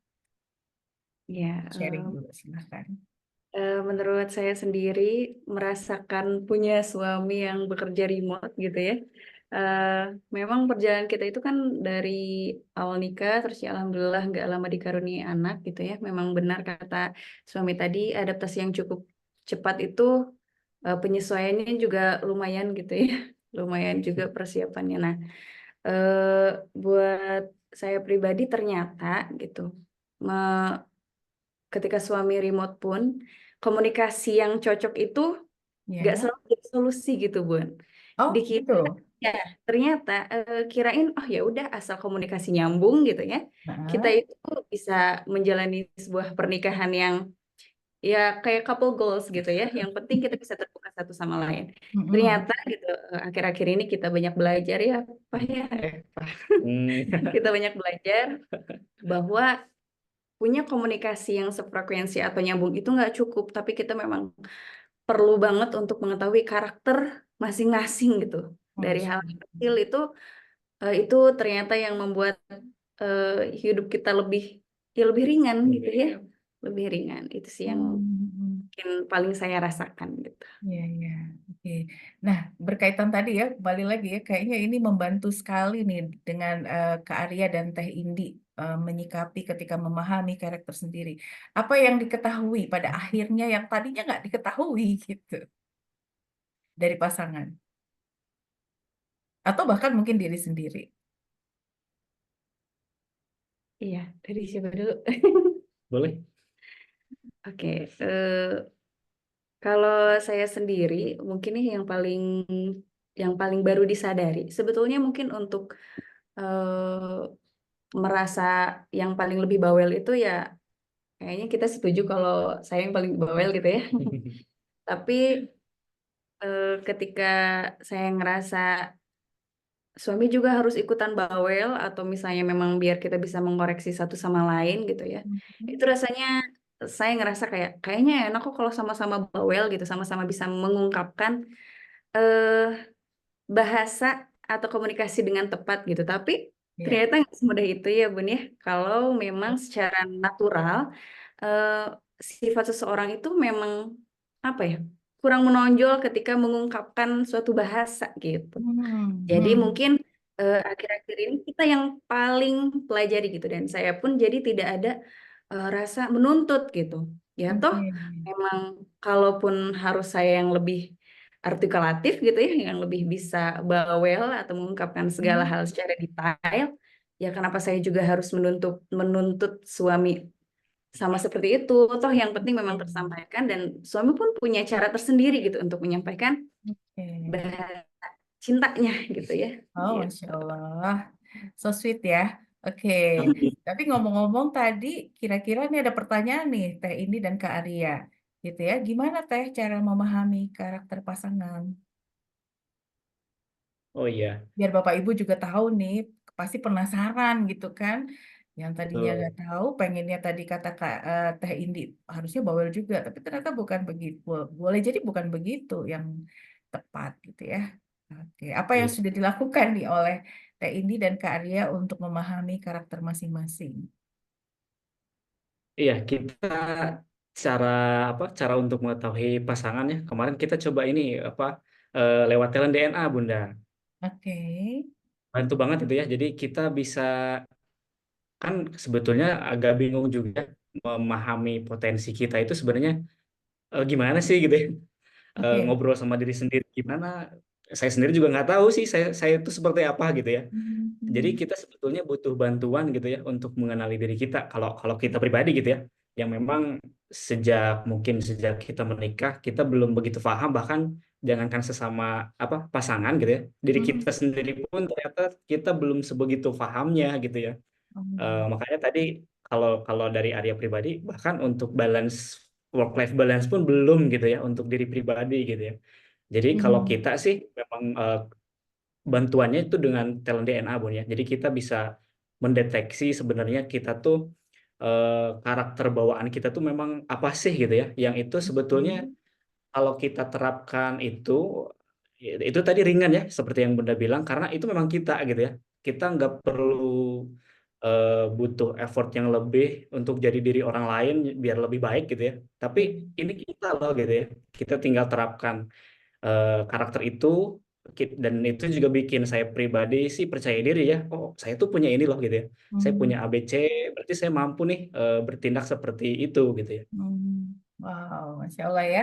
Ya,
Sharing dulu silahkan.
menurut saya sendiri merasakan punya suami yang bekerja remote gitu ya. Memang perjalanan kita itu kan dari awal nikah, terus ya alhamdulillah nggak lama dikaruniai anak gitu ya. Memang benar kata suami tadi, adaptasi yang cukup cepat itu penyesuaiannya juga lumayan gitu ya. Lumayan juga persiapannya. Nah, buat saya pribadi ternyata gitu, ketika suami remote pun komunikasi yang cocok itu nggak
Ya.
selalu jadi solusi gitu Bun.
Oh, gitu.
Dikira ya ternyata kirain oh ya udah asal komunikasi nyambung gitu ya, kita
Nah.
itu bisa menjalani sebuah pernikahan yang ya kayak couple goals gitu ya. Yang penting kita bisa terbuka satu sama lain.
Mm-mm.
Ternyata gitu akhir-akhir ini kita banyak belajar ya Pak ya. Pak. Kita banyak belajar bahwa punya komunikasi yang sefrekuensi atau nyambung itu nggak cukup, tapi kita memang perlu banget untuk mengetahui karakter masing-masing gitu. Dari
Masya
hal
Allah.
kecil itu ternyata yang membuat hidup kita lebih ringan gitu ya, lebih ringan. Itu sih yang
Hmm.
mungkin paling saya rasakan gitu.
Ya, ya. Oke. Nah, berkaitan tadi ya, kembali lagi ya, kayaknya ini membantu sekali nih dengan Kak Arya dan Teh Indi menyikapi ketika memahami karakter sendiri. Apa yang diketahui pada akhirnya yang tadinya nggak diketahui gitu dari pasangan. Atau bahkan mungkin diri sendiri.
Iya, dari siapa dulu?
Boleh?
Oke, kalau saya sendiri mungkin nih yang paling baru disadari sebetulnya mungkin untuk merasa yang paling lebih bawel itu ya kayaknya kita setuju kalau saya yang paling bawel gitu ya. Tapi ketika saya ngerasa suami juga harus ikutan bawel atau misalnya memang biar kita bisa mengoreksi satu sama lain gitu ya. Itu rasanya saya ngerasa kayaknya enak kok kalau sama-sama bawel gitu, sama-sama bisa mengungkapkan eh bahasa atau komunikasi dengan tepat gitu. Tapi
Ya.
ternyata nggak semudah itu ya Bun ya. Kalau memang secara natural eh, sifat seseorang itu memang apa ya kurang menonjol ketika mengungkapkan suatu bahasa gitu.
Hmm.
Jadi
Hmm.
mungkin akhir-akhir ini kita yang paling pelajari gitu dan saya pun jadi tidak ada rasa menuntut gitu. Ya toh
Oke.
memang kalaupun harus saya yang lebih artikulatif gitu ya, yang lebih bisa bawel atau mengungkapkan segala
Hmm.
hal secara detail, ya kenapa saya juga harus menuntut menuntut suami sama seperti itu. Toh yang penting memang
Oke.
tersampaikan dan suami pun punya cara tersendiri gitu untuk menyampaikan
Oke.
bahasa cintanya gitu ya.
Oh, Masya
Gitu.
Allah. So sweet ya. Oke. Tapi ngomong-ngomong tadi, kira-kira nih ada pertanyaan nih, Teh Indi dan Kak Arya. Gitu ya. Gimana Teh cara memahami karakter pasangan?
Oh iya,
Biar Bapak Ibu juga tahu nih, pasti penasaran gitu kan. Yang tadinya nggak
betul.
tahu, pengennya tadi kata Teh Indi, harusnya bawel juga. Tapi ternyata bukan begitu. Boleh jadi bukan begitu yang tepat gitu ya. Oke, apa yang
Iya.
sudah dilakukan nih oleh Teh Indi dan Kak Arya untuk memahami karakter masing-masing?
Iya, kita cara untuk mengetahui pasangannya. Kemarin kita coba ini lewat talent DNA, Bunda.
Oke.
Bantu banget itu ya. Jadi kita bisa, kan sebetulnya agak bingung juga memahami potensi kita itu sebenarnya gimana sih gitu ya.
Oke.
Ngobrol sama diri sendiri gimana. Saya sendiri juga nggak tahu sih saya itu seperti apa gitu ya. Jadi
Hmm.
kita sebetulnya butuh bantuan gitu ya untuk mengenali diri kita. Kalau kalau kita pribadi gitu ya, yang memang mungkin sejak kita menikah kita belum begitu paham, bahkan jangankan sesama pasangan gitu ya, diri
Hmm.
kita sendiri pun ternyata kita belum sebegitu pahamnya gitu ya.
Hmm.
Makanya tadi kalau kalau dari Arya pribadi bahkan untuk balance work life balance pun belum gitu ya untuk diri pribadi gitu ya. Jadi kalau
Hmm.
kita sih memang bantuannya itu dengan talent DNA, Bun ya. Jadi kita bisa mendeteksi sebenarnya kita tuh karakter bawaan kita tuh memang apa sih gitu ya. Yang itu sebetulnya
Oke.
kalau kita terapkan itu tadi ringan ya, seperti yang Bunda bilang, karena itu memang kita gitu ya. Kita nggak perlu butuh effort yang lebih untuk jadi diri orang lain biar lebih baik gitu ya. Tapi ini kita loh gitu ya. Kita tinggal terapkan karakter itu, dan itu juga bikin saya pribadi sih percaya diri ya. Oh, saya tuh punya ini loh gitu ya. Saya punya
Hmm.
ABC, berarti saya mampu nih bertindak seperti itu gitu ya.
Hmm. Wow, Masya Allah ya.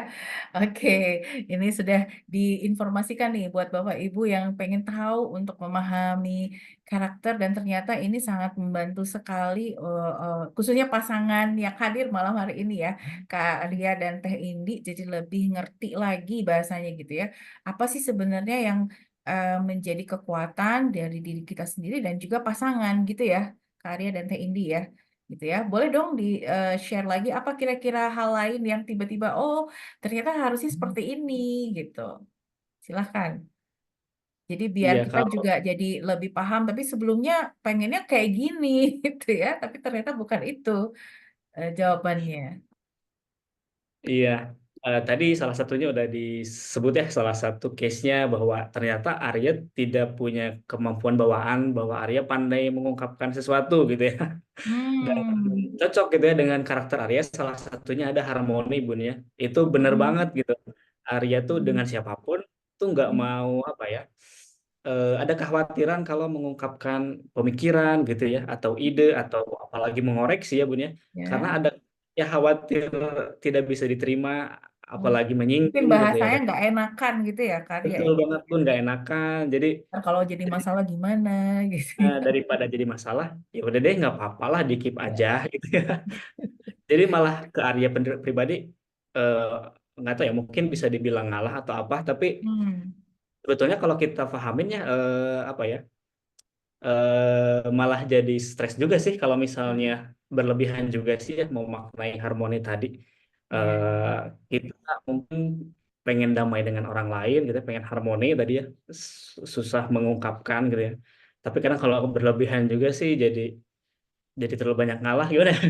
Oke, ini sudah diinformasikan nih buat Bapak Ibu yang pengen tahu untuk memahami karakter dan ternyata ini sangat membantu sekali, khususnya pasangan yang hadir malam hari ini ya, Kak Ria dan Teh Indi, jadi lebih ngerti lagi bahasanya gitu ya. Apa sih sebenarnya yang menjadi kekuatan dari diri kita sendiri dan juga pasangan gitu ya, Kak Ria dan Teh Indi ya gitu ya. Boleh dong di share lagi apa kira-kira hal lain yang tiba-tiba oh ternyata harusnya seperti ini gitu. Silahkan. Jadi biar
Iya,
kita
kalau
juga jadi lebih paham. Tapi sebelumnya pengennya kayak gini gitu ya. Tapi ternyata bukan itu jawabannya.
iya, tadi salah satunya udah disebut ya, salah satu case-nya bahwa ternyata Arya tidak punya kemampuan bawaan, bahwa Arya pandai mengungkapkan sesuatu gitu ya. Dan
Hmm.
cocok gitu ya dengan karakter Arya, salah satunya ada harmoni, Bun ya. Itu bener banget
Hmm.
gitu. Arya tuh
Hmm.
dengan siapapun tuh nggak mau ada kekhawatiran kalau mengungkapkan pemikiran gitu ya, atau ide, atau apalagi mengoreksi ya, Bun ya. Karena
Ya.
ada ya khawatir tidak bisa diterima,
Oh.
apalagi
Mungkin
menyinggung gitu ya.
bahasanya
Dan
nggak enakan gitu ya karya
betul
ya.
banget pun nggak enakan. Jadi
Ntar kalau jadi masalah gimana gitu.
daripada jadi masalah, ya udah deh nggak apa-apa lah, di keep aja
Ya.
gitu ya. Jadi malah ke Arya pribadi eh, nggak tahu ya, mungkin bisa dibilang ngalah atau apa, tapi
Hmm.
sebetulnya kalau kita pahamin ya malah jadi stres juga sih kalau misalnya berlebihan juga sih ya memaknai harmoni tadi.
Ya.
Eh, kita mungkin pengen damai dengan orang lain gitu, ya, pengen harmoni tadi ya, susah mengungkapkan gitu ya. Tapi kadang kalau berlebihan juga sih jadi terlalu banyak ngalah gimana ya?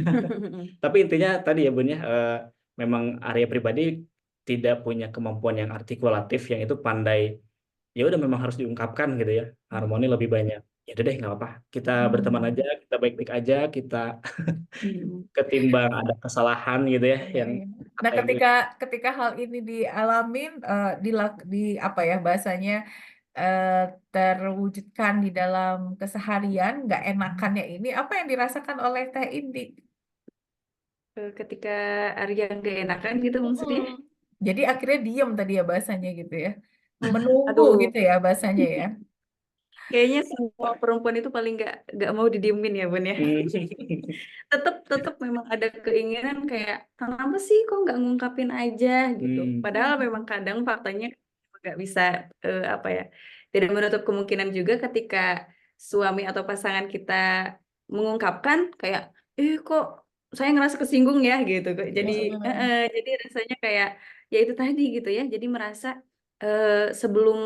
Tapi intinya tadi ya Bun ya, memang Arya pribadi tidak punya kemampuan yang artikulatif, yang itu pandai, ya udah memang harus diungkapkan gitu ya. Harmoni lebih banyak. Ya udah deh nggak apa-apa. Kita berteman
Hmm.
aja, kita baik-baik aja, kita
Hmm.
ketimbang ada kesalahan gitu ya,
Iya,
yang
iya. Nah,
apa yang
ketika ketika hal ini dialamin, di apa ya bahasanya, eh, terwujudkan di dalam keseharian, nggak enakannya ini, apa yang dirasakan oleh Teh Indi?
Ketika Arya nggak enakan gitu maksudnya.
Mm. Jadi akhirnya diem tadi ya bahasanya gitu ya, menunggu
Aduh,
gitu ya bahasanya ya.
kayaknya semua perempuan itu paling nggak mau didiemin ya Bun ya. Tetap tetap memang ada keinginan kayak kenapa sih kok nggak ngungkapin aja gitu. Padahal memang kadang faktanya nggak bisa apa ya, tidak menutup kemungkinan juga ketika suami atau pasangan kita mengungkapkan kayak kok saya ngerasa kesinggung ya gitu kok. Jadi rasanya kayak ya itu tadi gitu ya. Jadi merasa sebelum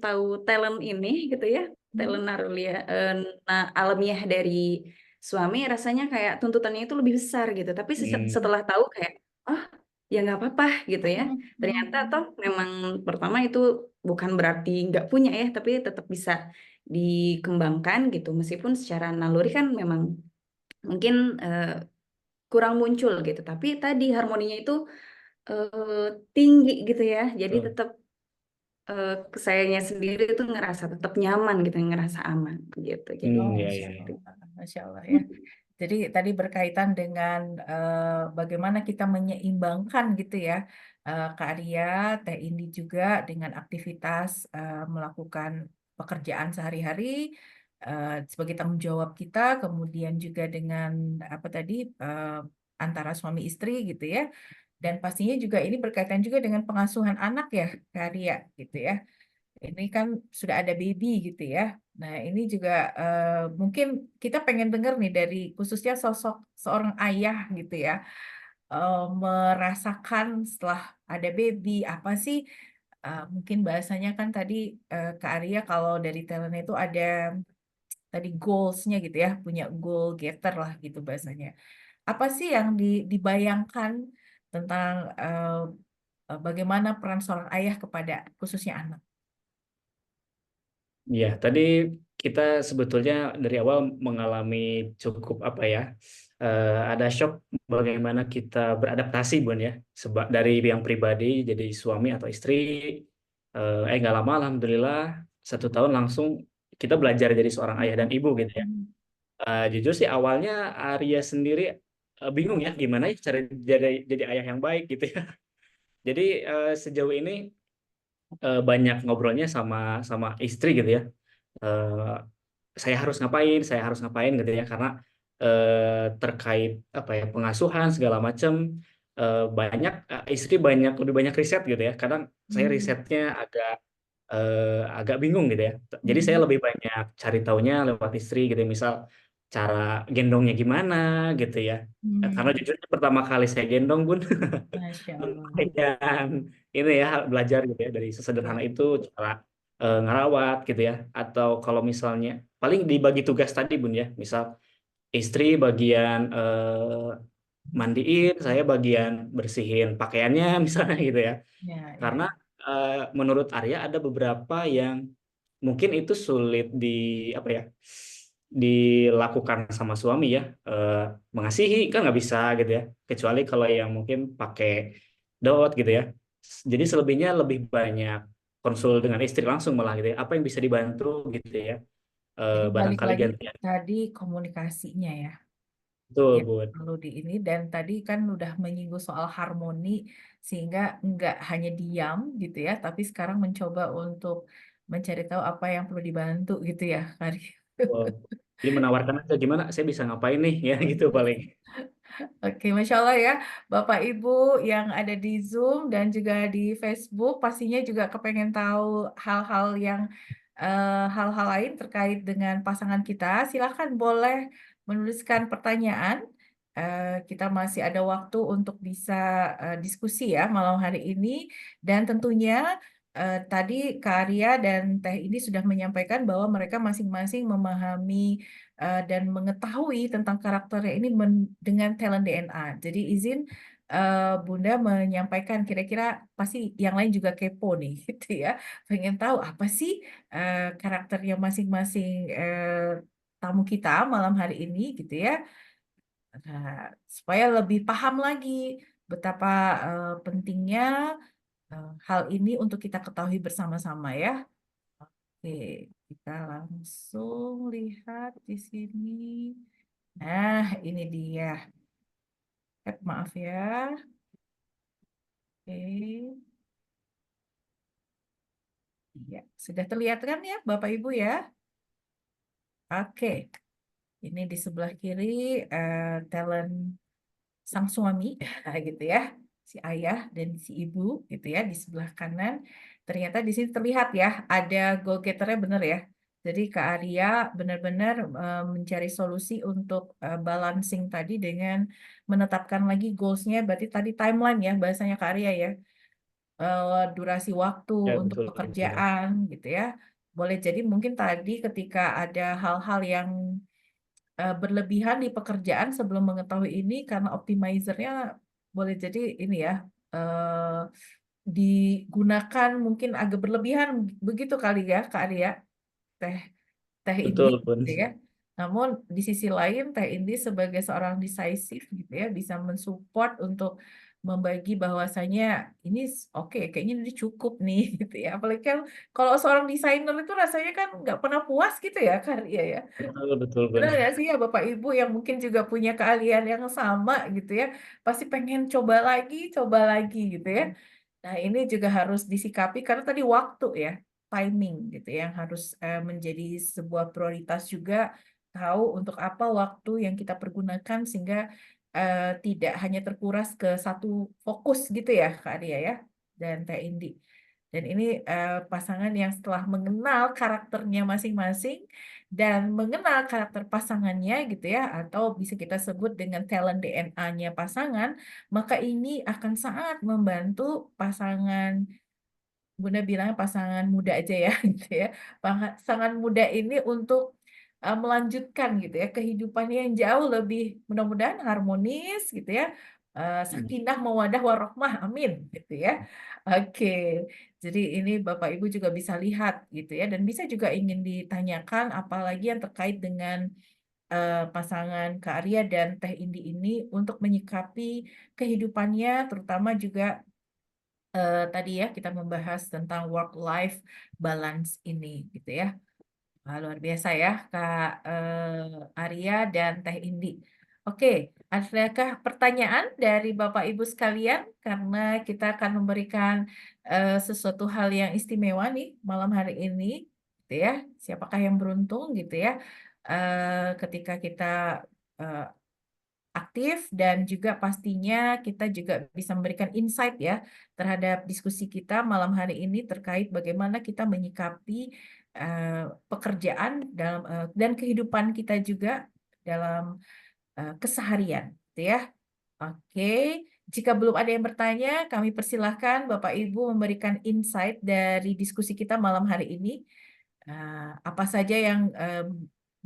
tahu talent ini gitu ya, talent alamiah dari suami, rasanya kayak tuntutannya itu lebih besar gitu. Tapi setelah tahu kayak, oh ya nggak apa-apa gitu ya. Ternyata toh memang pertama itu bukan berarti nggak punya ya, tapi tetap bisa dikembangkan gitu. Meskipun secara naluri kan memang mungkin kurang muncul gitu. Tapi tadi harmoninya itu tinggi gitu ya. Jadi
Betul.
tetap sayanya sendiri itu ngerasa tetap nyaman gitu, ngerasa aman gitu. Jadi
Oh,
Ya,
Masya
ya, ya.
Allah. Masya Allah ya. Jadi tadi berkaitan dengan bagaimana kita menyeimbangkan gitu ya, Kak Arya, Teh Indi juga dengan aktivitas melakukan pekerjaan sehari-hari sebagai tanggung jawab kita, kemudian juga dengan apa tadi antara suami istri gitu ya, dan pastinya juga ini berkaitan juga dengan pengasuhan anak ya, Kak Arya gitu ya. Ini kan sudah ada baby gitu ya. Nah, ini juga mungkin kita pengen dengar nih dari khususnya sosok seorang ayah gitu ya, merasakan setelah ada baby apa sih mungkin bahasanya kan tadi Kak Arya kalau dari talent itu ada tadi goals-nya gitu ya, punya goal getter lah gitu bahasanya. Apa sih yang dibayangkan tentang bagaimana peran seorang ayah kepada khususnya anak?
Ya, tadi kita sebetulnya dari awal mengalami cukup apa ya, ada shock bagaimana kita beradaptasi, Bun ya, dari yang pribadi jadi suami atau istri, nggak lama, alhamdulillah 1 tahun langsung kita belajar jadi seorang ayah dan ibu gitu ya. Jujur sih awalnya Arya sendiri bingung ya gimana ya cara jadi ayah yang baik gitu ya. Jadi sejauh ini banyak ngobrolnya sama sama istri gitu ya. Eh, saya harus ngapain gitu ya karena terkait apa ya pengasuhan segala macam banyak istri lebih banyak riset gitu ya. Kadang saya
Hmm.
risetnya agak bingung gitu ya. Jadi saya
Hmm.
lebih banyak cari taunya lewat istri gitu. Misal cara gendongnya gimana gitu ya. Karena
Hmm.
jujur pertama kali saya gendong Bun
Masya Allah.
lumayan ini ya belajar gitu ya dari sesederhana
Ya.
itu cara ngerawat gitu ya. Atau kalau misalnya paling dibagi tugas tadi Bun ya. Misal istri bagian mandiin, saya bagian bersihin pakaiannya misalnya gitu ya.
Ya, ya.
Karena menurut Arya ada beberapa yang mungkin itu sulit apa ya dilakukan sama suami ya. Eh, Mengasihi kan nggak bisa gitu ya, kecuali kalau yang mungkin pakai dot gitu ya. Jadi selebihnya lebih banyak konsul dengan istri langsung malah gitu ya. Apa yang bisa dibantu gitu ya.
Jadi balik
Barangkali
lagi
gantian.
tadi komunikasinya ya,
Betul,
yang
Bud.
perlu di ini dan tadi kan udah menyinggung soal harmoni sehingga nggak hanya diam gitu ya, tapi sekarang mencoba untuk mencari tahu apa yang perlu dibantu gitu ya, Kari.
Betul. Jadi menawarkan aja gimana saya bisa ngapain nih ya gitu paling.
Oke, Masya Allah ya, Bapak Ibu yang ada di Zoom dan juga di Facebook, pastinya juga kepengen tahu hal-hal yang hal-hal lain terkait dengan pasangan kita. Silahkan boleh menuliskan pertanyaan. Kita masih ada waktu untuk bisa diskusi ya malam hari ini. Dan tentunya tadi Kak Arya dan Teh ini sudah menyampaikan bahwa mereka masing-masing memahami dan mengetahui tentang karakternya ini dengan talent DNA. Jadi izin Bunda menyampaikan kira-kira pasti yang lain juga kepo nih gitu ya. Pengen tahu apa sih karakternya masing-masing tamu kita malam hari ini gitu ya. Nah, supaya lebih paham lagi betapa pentingnya hal ini untuk kita ketahui bersama-sama ya. Oke, kita langsung lihat di sini. Nah, ini dia. Maaf ya. Oke. Iya, sudah terlihat kan ya, Bapak Ibu ya? Oke, ini di sebelah kiri talent sang suami, gitu ya, si ayah dan si ibu, gitu ya, di sebelah kanan. Ternyata di sini terlihat ya, ada goal getternya bener ya. Jadi Kak Arya benar-benar mencari solusi untuk balancing tadi dengan menetapkan lagi goalsnya, berarti tadi timeline ya, bahasanya Kak Arya ya. Durasi waktu
Ya
untuk
betul, betul.
pekerjaan gitu ya. Boleh jadi mungkin tadi ketika ada hal-hal yang berlebihan di pekerjaan sebelum mengetahui ini karena optimizernya boleh jadi ini ya eh, digunakan mungkin agak berlebihan begitu kali ya Kak Arya teh teh ini
Betul, Bun.
gitu ya. Namun di sisi lain Teh Indi sebagai seorang decisive gitu ya bisa mensupport untuk membagi bahwasanya ini oke kayaknya ini cukup nih gitu ya. Apalagi kan kalau seorang desainer itu rasanya kan nggak pernah puas gitu ya karya ya.
Betul, betul,
Benar
benar.
nggak sih ya Bapak Ibu yang mungkin juga punya keahlian yang sama gitu ya. Pasti pengen coba lagi gitu ya. Nah, ini juga harus disikapi karena tadi waktu ya, timing gitu ya, yang harus menjadi sebuah prioritas juga, tahu untuk apa waktu yang kita pergunakan sehingga tidak hanya terkuras ke satu fokus gitu ya, Kak Arya ya, dan Teh Indi. Dan ini pasangan yang setelah mengenal karakternya masing-masing dan mengenal karakter pasangannya gitu ya, atau bisa kita sebut dengan talent DNA-nya pasangan, maka ini akan sangat membantu pasangan, Bunda bilang pasangan muda aja ya, gitu ya. Pasangan muda ini untuk melanjutkan gitu ya kehidupannya yang jauh lebih mudah-mudahan harmonis gitu ya. Sakinah mawadah warohmah, amin gitu ya. Oke, jadi ini Bapak Ibu juga bisa lihat gitu ya, dan bisa juga ingin ditanyakan apalagi yang terkait dengan pasangan Kak Arya dan Teh Indi ini untuk menyikapi kehidupannya, terutama juga tadi ya kita membahas tentang work life balance ini gitu ya. Luar biasa ya Kak Arya dan Teh Indi. Oke, adakah pertanyaan dari Bapak Ibu sekalian? Karena kita akan memberikan sesuatu hal yang istimewa nih malam hari ini, gitu ya. Siapakah yang beruntung gitu ya? Ketika kita eh, aktif dan juga pastinya kita juga bisa memberikan insight ya terhadap diskusi kita malam hari ini terkait bagaimana kita menyikapi pekerjaan dalam dan kehidupan kita juga dalam keseharian, gitu ya. Oke, jika belum ada yang bertanya, kami persilahkan Bapak Ibu memberikan insight dari diskusi kita malam hari ini. Apa saja yang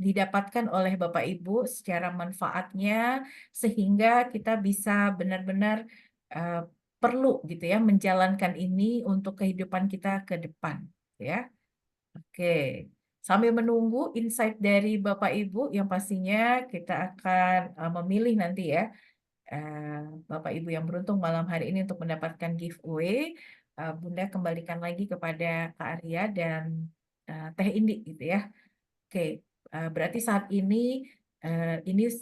didapatkan oleh Bapak Ibu secara manfaatnya sehingga kita bisa benar-benar eh, perlu gitu ya menjalankan ini untuk kehidupan kita ke depan, ya. Oke. Sambil menunggu insight dari Bapak Ibu yang pastinya kita akan memilih nanti ya eh, Bapak Ibu yang beruntung malam hari ini untuk mendapatkan giveaway. Bunda kembalikan lagi kepada Kak Arya dan Teh Indi gitu ya. Oke, berarti saat ini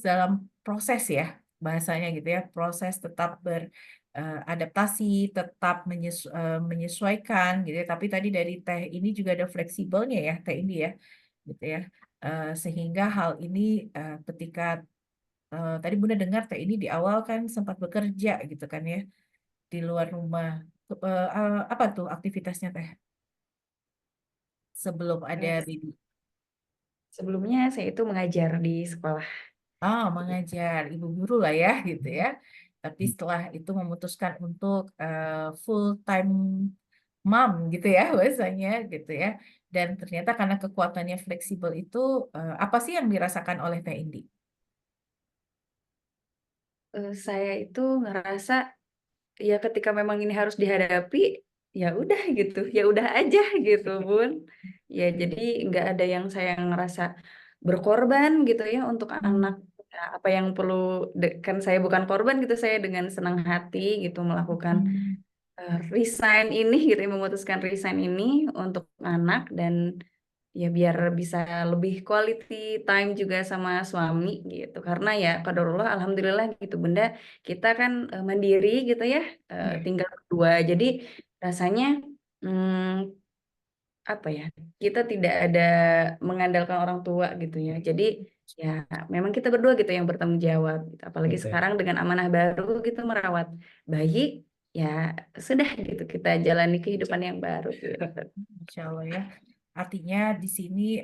dalam proses ya bahasanya gitu ya, proses tetap beradaptasi, tetap menyesuaikan gitu ya. Tapi tadi dari Teh ini juga ada fleksibelnya ya, Teh ini ya, gitu ya. Sehingga hal ini ketika tadi Bunda dengar Teh ini di awal kan sempat bekerja gitu kan ya di luar rumah. Apa tuh aktivitasnya Teh sebelum ada
Eh,
baby?
Sebelumnya saya itu mengajar di sekolah.
Mengajar ibu guru lah ya gitu ya. Tapi setelah itu memutuskan untuk full time mom gitu ya bahasanya gitu ya. Dan ternyata karena kekuatannya fleksibel itu apa sih yang dirasakan oleh Teh Indi?
Saya itu ngerasa ya ketika memang ini harus dihadapi, ya udah gitu, ya udah aja gitu Bun. Ya jadi nggak ada yang saya ngerasa berkorban gitu ya untuk anak. Ya, apa yang perlu, kan saya bukan korban gitu, saya dengan senang hati gitu melakukan
Hmm.
resign ini gitu ya, memutuskan resign ini untuk anak dan ya biar bisa lebih quality time juga sama suami gitu, karena ya qadarullah alhamdulillah gitu Bunda, kita kan mandiri gitu ya,
Iya.
tinggal berdua, jadi rasanya hmm, apa ya, kita tidak ada mengandalkan orang tua gitu ya, jadi ya memang kita berdua gitu yang bertanggung jawab gitu. Apalagi
Betul.
sekarang dengan amanah baru gitu merawat bayi, ya sudah gitu kita jalani kehidupan yang baru gitu.
Insya Allah ya. Artinya di sini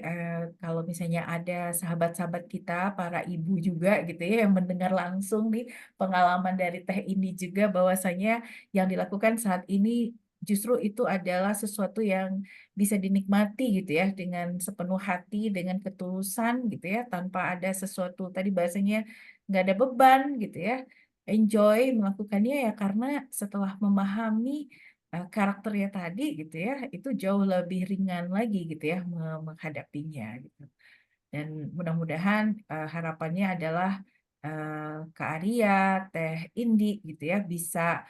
kalau misalnya ada sahabat-sahabat kita, para ibu juga gitu ya, yang mendengar langsung nih pengalaman dari Teh Indi juga bahwasanya yang dilakukan saat ini justru itu adalah sesuatu yang bisa dinikmati gitu ya, dengan sepenuh hati, dengan ketulusan gitu ya, tanpa ada sesuatu tadi bahasanya nggak ada beban gitu ya. Enjoy melakukannya ya karena setelah memahami karakternya tadi gitu ya, itu jauh lebih ringan lagi gitu ya menghadapinya gitu. Dan mudah-mudahan harapannya adalah Kak Arya, Teh Indi gitu ya bisa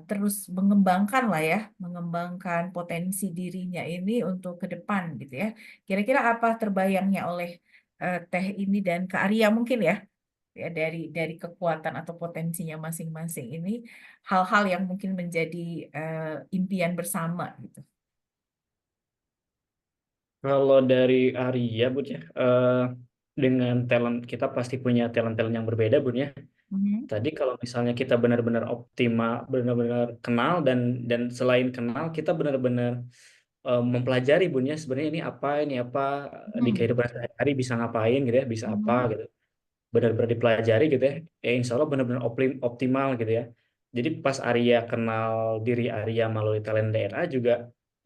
terus mengembangkan lah ya, mengembangkan potensi dirinya ini untuk ke depan gitu ya. Kira-kira apa terbayangnya oleh Teh ini dan Kak Arya mungkin ya, ya dari kekuatan atau potensinya masing-masing ini, hal-hal yang mungkin menjadi impian bersama gitu.
Kalau dari Arya, Bun ya, dengan talent kita pasti punya talent-talent yang berbeda, Bun ya.
Mhm.
Tadi kalau misalnya kita benar-benar optimal, benar-benar kenal dan selain kenal kita benar-benar mempelajari, Bun ya, sebenarnya ini apa di
Mhm.
kehidupan sehari-hari bisa ngapain gitu ya, bisa apa
Mhm.
gitu. Benar-benar dipelajari gitu ya insya Allah benar-benar optimal gitu ya. Jadi pas Arya kenal diri Arya melalui talent DNA juga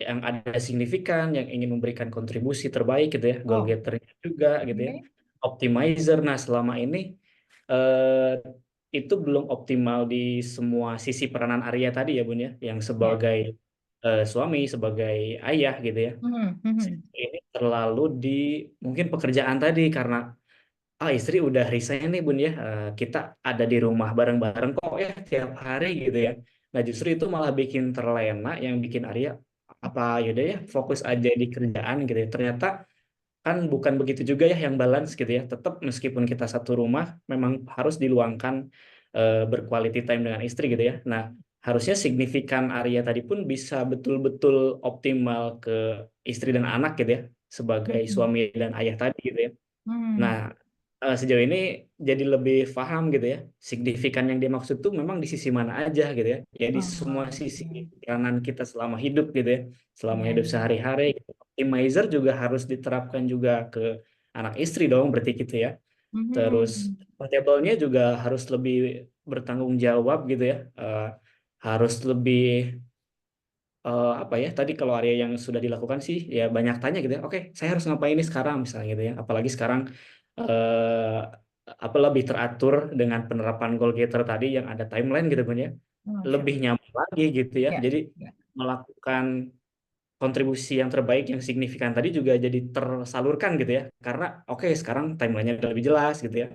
yang ada signifikan, yang ingin memberikan kontribusi terbaik gitu ya, goal
Oh,
getternya juga gitu ya,
oke.
optimizer. Nah selama ini eh, itu belum optimal di semua sisi peranan Arya tadi ya Bun ya, yang
Ya.
sebagai suami, sebagai ayah gitu ya.
Mhm. Mhm.
Ini terlalu di mungkin pekerjaan tadi karena istri udah resign nih Bun ya. Kita ada di rumah bareng-bareng kok ya tiap hari gitu ya. Nah justru itu malah bikin terlena, yang bikin Arya apa yaudah ya fokus aja di kerjaan gitu ya. Ternyata kan bukan begitu juga ya yang balance gitu ya. Tetap meskipun kita satu rumah memang harus diluangkan berquality time dengan istri gitu ya. Nah harusnya signifikan Arya tadi pun bisa betul-betul optimal ke istri dan anak gitu ya, sebagai
Mhm.
suami dan ayah tadi gitu ya. Nah,
Mhm.
sejauh ini jadi lebih paham gitu ya. Signifikan yang dia maksud tuh memang di sisi mana aja gitu ya. Ya di semua
Oh,
sisi
oke.
peranan kita selama hidup gitu ya. Selama
Ya,
hidup
ya.
sehari-hari gitu. Optimizer juga harus diterapkan juga ke anak istri dong berarti gitu ya. Terus
Mhm.
portable-nya juga harus lebih bertanggung jawab gitu ya. Harus lebih apa ya tadi kalau area yang sudah dilakukan sih ya banyak tanya gitu ya. Oke, saya harus ngapain ini sekarang misalnya gitu ya. Apalagi sekarang eh apa lebih teratur dengan penerapan goal getter tadi yang ada timeline gitu kan ya.
Masya
Lebih
Allah.
nyaman lagi gitu ya.
Ya,
Jadi
ya.
melakukan kontribusi yang terbaik yang signifikan tadi juga jadi tersalurkan gitu ya. Karena oke sekarang timelinenya udah lebih jelas gitu ya.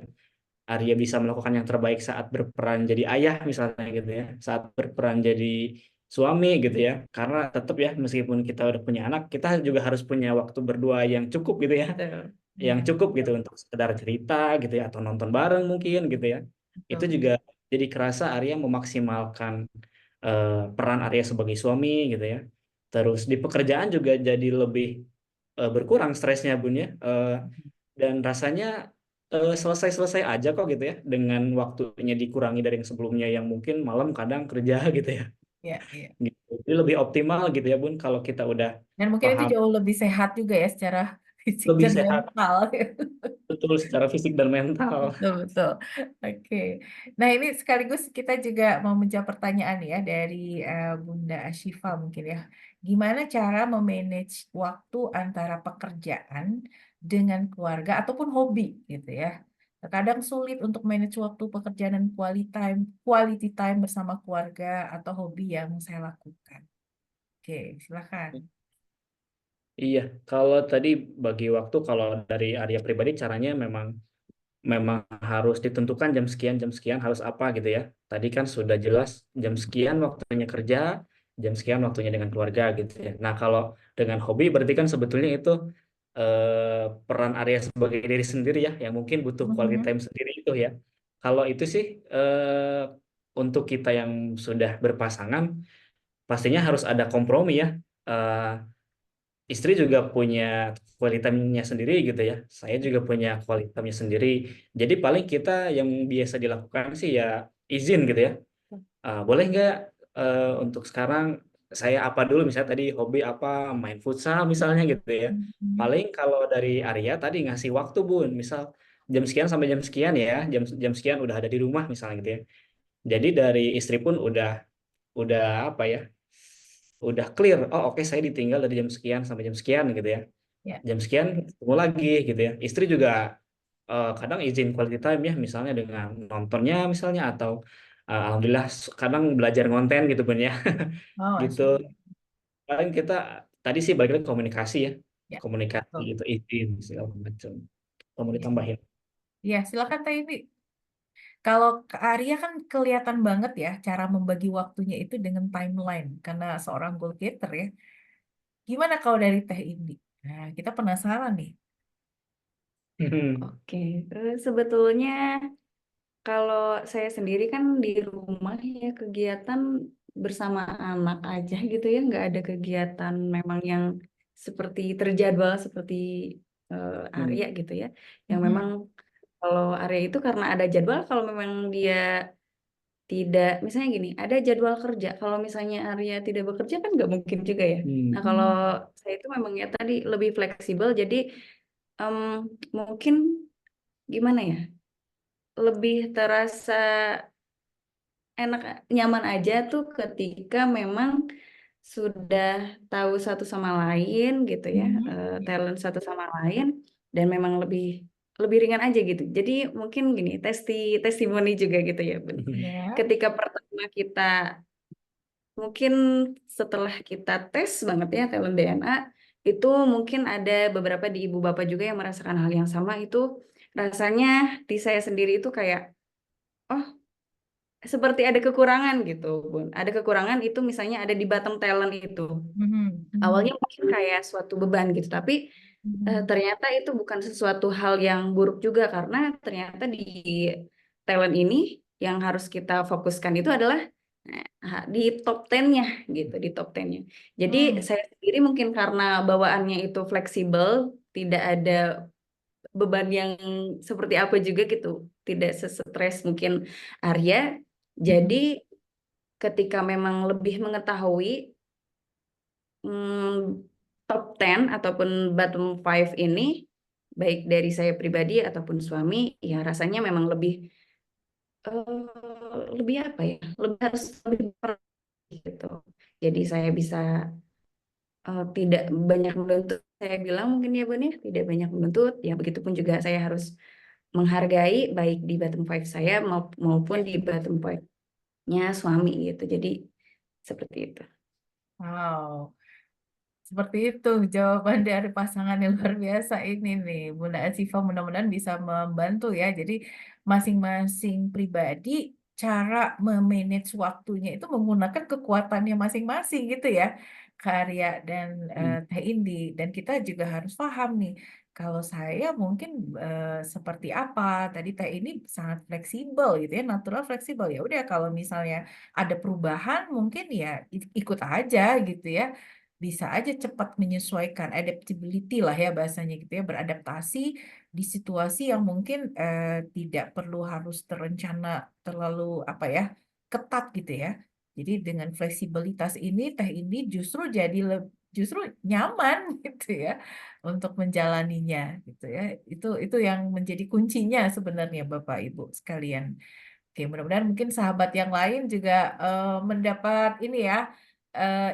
Arya bisa melakukan yang terbaik saat berperan jadi ayah misalnya gitu ya, saat berperan jadi suami gitu ya. Karena tetap ya meskipun kita udah punya anak, kita juga harus punya waktu berdua yang cukup gitu ya,
Betul.
yang
Ya,
cukup gitu untuk sekedar cerita gitu ya atau nonton bareng mungkin gitu ya. Itu
betul.
juga jadi kerasa Arya memaksimalkan peran Arya sebagai suami gitu ya. Terus di pekerjaan juga jadi lebih berkurang stresnya Bun ya. Dan rasanya selesai-selesai aja kok gitu ya dengan waktunya dikurangi dari yang sebelumnya yang mungkin malam kadang kerja gitu ya
Ya, ya.
gitu. Jadi lebih optimal gitu ya Bun kalau kita udah
Dan mungkin itu
paham
jauh lebih sehat juga ya secara fisik
lebih
dan
sehat
mental.
betul secara fisik dan mental.
Betul, betul. Oke. Nah, ini sekaligus kita juga mau menjawab pertanyaan ya dari Bunda Ashifa mungkin ya. Gimana cara memanage waktu antara pekerjaan dengan keluarga ataupun hobi gitu ya. Terkadang sulit untuk manage waktu pekerjaan dan quality time bersama keluarga atau hobi yang saya lakukan. Oke, silakan.
Iya, kalau tadi bagi waktu kalau dari Arya pribadi caranya memang memang harus ditentukan jam sekian harus apa gitu ya. Tadi kan sudah jelas jam sekian waktunya kerja, jam sekian waktunya dengan keluarga gitu ya. Nah, kalau dengan hobi berarti kan sebetulnya itu peran area sebagai diri sendiri ya, yang mungkin butuh quality
Mhm.
time sendiri itu ya. Kalau itu sih untuk kita yang sudah berpasangan, pastinya harus ada kompromi ya. Eh, Istri juga punya quality time-nya sendiri gitu ya. Saya juga punya quality time-nya sendiri. Jadi paling kita yang biasa dilakukan sih ya izin gitu ya. Boleh nggak untuk sekarang saya apa dulu misalnya tadi hobi apa main futsal misalnya gitu ya.
Mhm.
Paling kalau dari Arya tadi ngasih waktu Bun, misal jam sekian sampai jam sekian ya, jam sekian udah ada di rumah misalnya gitu ya. Jadi dari istri pun udah apa ya? Udah clear. Oh oke saya ditinggal dari jam sekian sampai jam sekian gitu ya.
Ya.
Jam sekian ketemu lagi gitu ya. Istri juga kadang izin quality time ya, misalnya dengan nontonnya misalnya atau alhamdulillah kadang belajar ngonten gitu pun ya.
Oh,
Gitu.
Masya Allah.
Paling kita tadi sih balik lagi komunikasi ya.
Ya,
komunikasi
betul.
gitu, izin segala macam. Kamu
Ya,
ditambahin.
ya, silakan Teh Indi. Kalau Kak Arya kan kelihatan banget ya cara membagi waktunya itu dengan timeline karena seorang goal getter ya. Gimana kalau dari Teh Indi? Nah, kita penasaran nih.
Oke, sebetulnya kalau saya sendiri kan di rumah ya kegiatan bersama anak aja gitu ya, nggak ada kegiatan memang yang seperti terjadwal seperti Arya gitu ya. Yang memang
Mhm.
kalau Arya itu karena ada jadwal, kalau memang dia tidak, misalnya gini, ada jadwal kerja. Kalau misalnya Arya tidak bekerja kan nggak mungkin juga ya. Nah kalau
Hmm.
saya itu memang ya tadi lebih fleksibel, jadi em, mungkin gimana ya, lebih terasa enak nyaman aja tuh ketika memang sudah tahu satu sama lain gitu ya,
Mhm.
talent satu sama lain, dan memang lebih lebih ringan aja gitu. Jadi mungkin gini, testimoni juga gitu ya, Bun.
Ya.
Ketika pertama kita mungkin setelah kita tes banget ya talent DNA, itu mungkin ada beberapa di ibu bapak juga yang merasakan hal yang sama. Itu rasanya di saya sendiri itu kayak, oh, seperti ada kekurangan gitu, Bun. Ada kekurangan itu misalnya ada di bottom talent itu.
Mhm.
Awalnya
Mhm.
mungkin kayak suatu beban gitu, tapi
Mhm.
ternyata itu bukan sesuatu hal yang buruk juga, karena ternyata di talent ini yang harus kita fokuskan itu adalah di top 10-nya gitu, di top 10-nya. Jadi
Hmm.
saya sendiri mungkin karena bawaannya itu fleksibel, tidak ada beban yang seperti apa juga gitu, tidak sesetres mungkin Arya. Jadi
Mhm.
ketika memang lebih mengetahui top 10 ataupun bottom 5 ini, baik dari saya pribadi ataupun suami, ya rasanya memang lebih apa ya, lebih harus lebih gitu. Jadi saya bisa tidak banyak menuntut, saya bilang mungkin ya Bun ya, tidak banyak menuntut, ya begitupun juga saya harus menghargai baik di bottom 5 saya maupun di bottom 5-nya suami gitu. Jadi seperti itu.
Wow. Seperti itu jawaban dari pasangan yang luar biasa ini nih. Bunda Asifa mudah-mudahan bisa membantu ya. Jadi masing-masing pribadi cara memanage waktunya itu menggunakan kekuatannya masing-masing gitu ya. Karya dan Teh Indi. Dan kita juga harus paham nih. Kalau saya mungkin seperti apa. Tadi Teh ini sangat fleksibel gitu ya. Natural fleksibel. Ya udah kalau misalnya ada perubahan mungkin ya ikut aja gitu ya, bisa aja cepat menyesuaikan, adaptability lah ya bahasanya gitu ya, beradaptasi di situasi yang mungkin tidak perlu harus terencana terlalu apa ya, ketat gitu ya. Jadi dengan fleksibilitas ini Teh ini justru jadi justru nyaman gitu ya untuk menjalaninya gitu ya. Itu yang menjadi kuncinya sebenarnya Bapak Ibu sekalian. Oke, mudah-mudahan mungkin sahabat yang lain juga mendapat ini ya,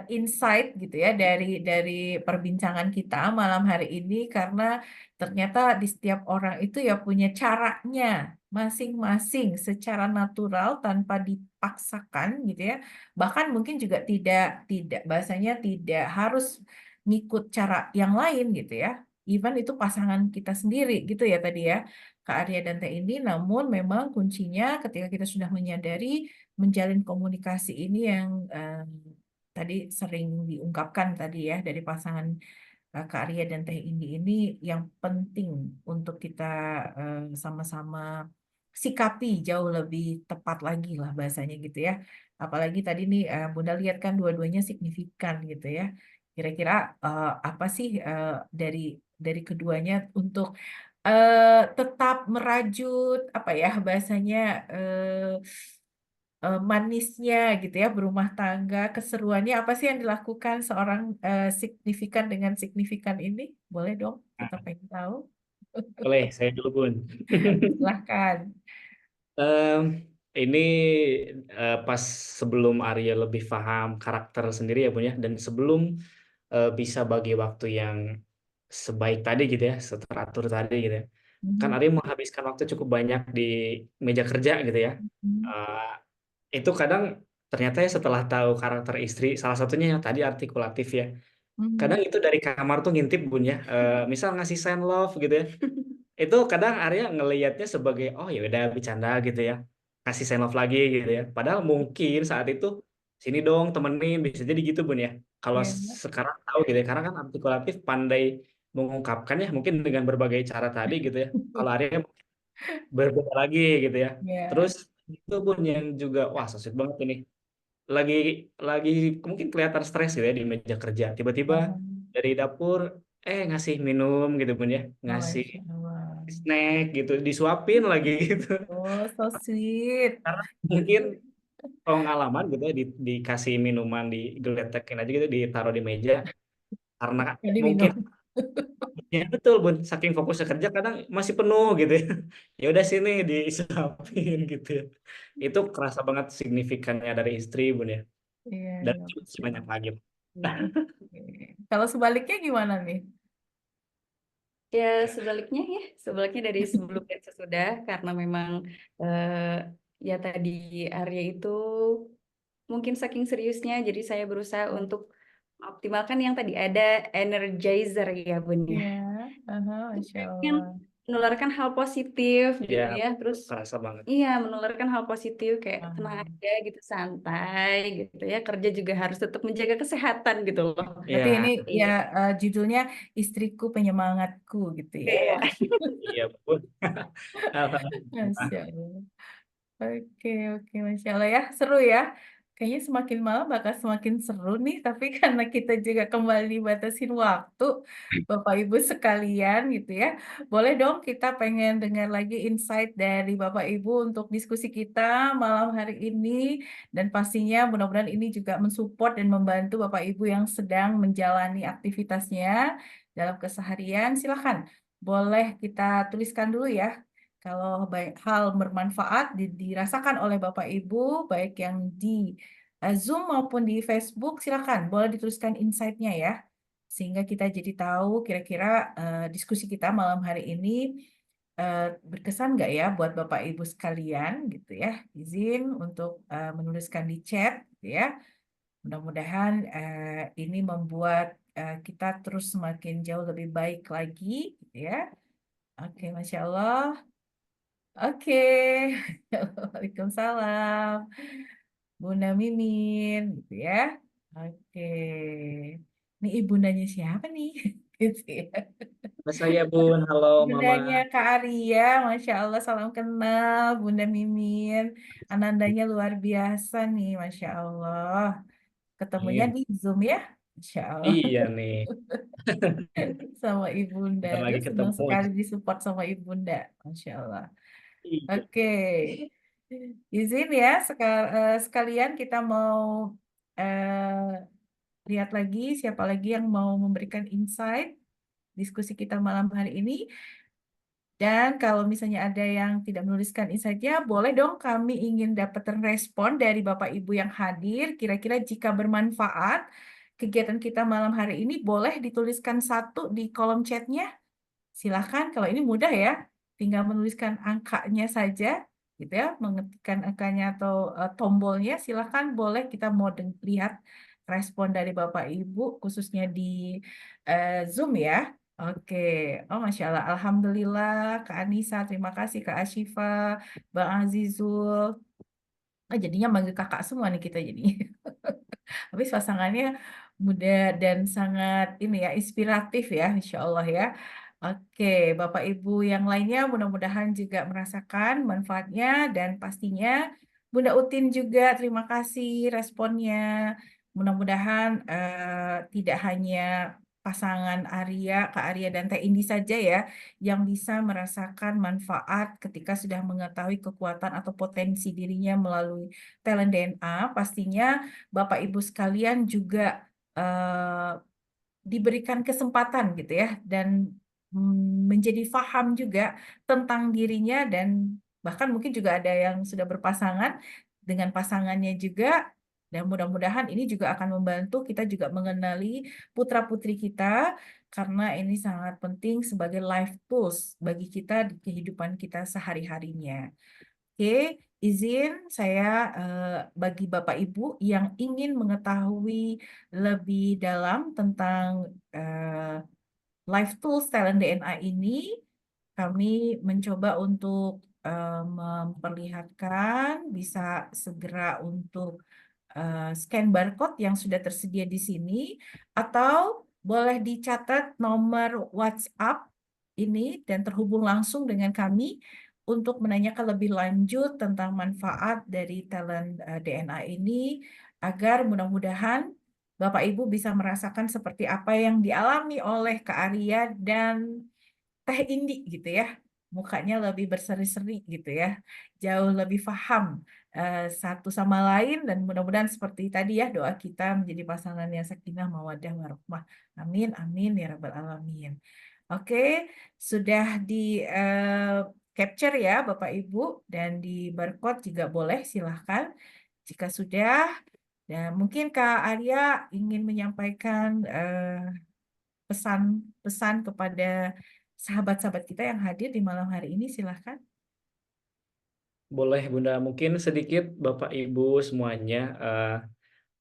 insight gitu ya dari perbincangan kita malam hari ini, karena ternyata di setiap orang itu ya punya caranya masing-masing secara natural tanpa dipaksakan gitu ya. Bahkan mungkin juga tidak tidak bahasanya tidak harus ngikut cara yang lain gitu ya. Even itu pasangan kita sendiri gitu ya tadi ya. Kak Arya dan Teh ini, namun memang kuncinya ketika kita sudah menyadari menjalin komunikasi ini yang tadi sering diungkapkan tadi ya dari pasangan Kak Arya dan Teh ini yang penting untuk kita sama-sama sikapi jauh lebih tepat lagi lah bahasanya gitu ya. Apalagi tadi nih Bunda lihat kan dua-duanya signifikan gitu ya. Kira-kira apa sih dari keduanya untuk tetap merajut apa ya bahasanya, manisnya gitu ya berumah tangga, keseruannya apa sih yang dilakukan seorang signifikan dengan signifikan ini? Boleh dong, kita pengen tahu.
Boleh, saya dulu Bun.
Silahkan.
Em, ini pas sebelum Arya lebih paham karakter sendiri ya Bun ya, dan sebelum bisa bagi waktu yang sebaik tadi gitu ya, seteratur tadi gitu ya. Kan
Mhm.
Arya menghabiskan waktu cukup banyak di meja kerja gitu ya.
Mhm.
Eh, itu kadang ternyata ya setelah tahu karakter istri, salah satunya yang tadi artikulatif ya. kadang
Mhm.
itu dari kamar tuh ngintip Bun ya. Misal ngasih send love gitu ya. Itu kadang Arya ngelihatnya sebagai oh ya udah bercanda gitu ya. Kasih send love lagi gitu ya. Padahal mungkin saat itu sini dong temenin bisa jadi gitu Bun ya. Kalau
Ya,
sekarang tahu gitu ya karena kan artikulatif pandai mengungkapkan ya mungkin dengan berbagai cara tadi gitu ya. Kalau Arya berbeda lagi gitu ya. Terus
ya.
itu Bun yang juga wah so sweet banget ini. Lagi lagi mungkin kelihatan stres gitu ya di meja kerja. Tiba-tiba
Aha.
dari dapur ngasih minum gitu Bun ya.
Oh,
Ngasih
Masya Allah.
snack gitu, disuapin lagi gitu.
Oh, so sweet.
Karena mungkin pengalaman gitu ya dikasih minuman digeletekin aja gitu ditaruh di meja karena
Jadi
mungkin
minum.
ya betul Bun saking fokusnya kerja kadang masih penuh gitu ya. Ya udah sini disuapin gitu ya. Itu kerasa banget signifikannya dari istri Bun ya.
Iya,
Dan
iya,
masih
Masya
banyak
Allah.
lagi.
Oke. Kalau sebaliknya gimana nih?
Ya sebaliknya dari sebelum dan sesudah karena memang ya tadi Arya itu mungkin saking seriusnya jadi saya berusaha untuk mengoptimalkan yang tadi ada energizer ya Bun ya.
Iya, aha, Masya
Pengen
Allah.
menularkan hal positif
Ya
gitu ya. Terus
kerasa banget.
iya menularkan hal positif kayak tenang
Aha.
aja gitu santai gitu ya. Kerja juga harus tetap menjaga kesehatan gitu loh.
Berarti ini
Ya,
ya
Iya.
judulnya Istriku Penyemangatku gitu ya.
Iya.
iya Bun. Alhamdulillah.
Masya Allah. Oke, oke, Masya Allah ya, seru ya. Kayaknya semakin malam bakal semakin seru nih, tapi karena kita juga kembali batasin waktu, Bapak Ibu sekalian gitu ya. Boleh dong kita pengen dengar lagi insight dari Bapak Ibu untuk diskusi kita malam hari ini. Dan pastinya mudah-mudahan ini juga mensupport dan membantu Bapak Ibu yang sedang menjalani aktivitasnya dalam keseharian. Silakan, boleh kita tuliskan dulu ya kalau baik hal bermanfaat dirasakan oleh Bapak Ibu, baik yang di Zoom maupun di Facebook, silakan boleh dituliskan insight-nya ya, sehingga kita jadi tahu kira-kira diskusi kita malam hari ini berkesan nggak ya buat Bapak Ibu sekalian gitu ya. Izin untuk menuliskan di chat gitu ya. Mudah-mudahan ini membuat kita terus semakin jauh lebih baik lagi gitu ya. Oke, Masya Allah. Oke, Waalaikumsalam, Bunda Mimin, gitu ya. Oke, ini ibundanya siapa nih? Gitu ya.
Saya Bun, halo Mama.
Bundanya Kak Arya, Masya Allah, salam kenal, Bunda Mimin. Anandanya luar biasa nih, Masya Allah. Ketemunya
Iya,
di Zoom ya, Masya Allah,
iya nih.
sama Ibunda.
Bentar lagi
Terus senang
ketemu.
sekali disupport sama Ibunda, Masya Allah.
Iya.
Oke, izin ya sekalian kita mau lihat lagi siapa lagi yang mau memberikan insight diskusi kita malam hari ini. Dan kalau misalnya ada yang tidak menuliskan insight-nya, boleh dong kami ingin dapat respon dari Bapak Ibu yang hadir. Kira-kira jika bermanfaat kegiatan kita malam hari ini, boleh dituliskan satu di kolom chatnya. Silahkan, kalau ini mudah ya, tinggal menuliskan angkanya saja, gitu ya, mengetikkan angkanya atau tombolnya. Silahkan, boleh kita mau lihat respon dari Bapak Ibu, khususnya di Zoom ya. Oke, oh Masya Allah, Alhamdulillah, Kak Anissa, terima kasih Kak Ashifa, Bang Azizul. Jadinya manggil kakak semua nih kita jadi. Tapi pasangannya muda dan sangat ini ya inspiratif ya, Insya Allah ya. Oke, Bapak Ibu yang lainnya mudah-mudahan juga merasakan manfaatnya dan pastinya Bunda Utin juga terima kasih responnya. Mudah-mudahan tidak hanya pasangan Arya, Kak Arya dan Teh Indi saja ya yang bisa merasakan manfaat ketika sudah mengetahui kekuatan atau potensi dirinya melalui talent DNA. Pastinya Bapak Ibu sekalian juga eh, diberikan kesempatan gitu ya dan menjadi paham juga tentang dirinya dan bahkan mungkin juga ada yang sudah berpasangan dengan pasangannya juga dan mudah-mudahan ini juga akan membantu kita juga mengenali putra-putri kita karena ini sangat penting sebagai life tools bagi kita di kehidupan kita sehari-harinya. Oke, izin saya bagi Bapak Ibu yang ingin mengetahui lebih dalam tentang Live Tools Talent DNA ini, kami mencoba untuk memperlihatkan bisa segera untuk scan barcode yang sudah tersedia di sini, atau boleh dicatat nomor WhatsApp ini dan terhubung langsung dengan kami untuk menanyakan lebih lanjut tentang manfaat dari talent DNA ini, agar mudah-mudahan Bapak Ibu bisa merasakan seperti apa yang dialami oleh Kak Arya dan Teh Indi gitu ya. Mukanya lebih berseri-seri gitu ya. Jauh lebih paham satu sama lain, dan mudah-mudahan seperti tadi ya, doa kita menjadi pasangan yang sakinah mawaddah warahmah. Amin amin ya rabbal alamin. Oke, sudah di capture ya Bapak Ibu, dan di barcode juga boleh, silahkan. Jika sudah, dan mungkin Kak Arya ingin menyampaikan pesan-pesan kepada sahabat-sahabat kita yang hadir di malam hari ini, silahkan.
Boleh Bunda, mungkin sedikit Bapak Ibu semuanya.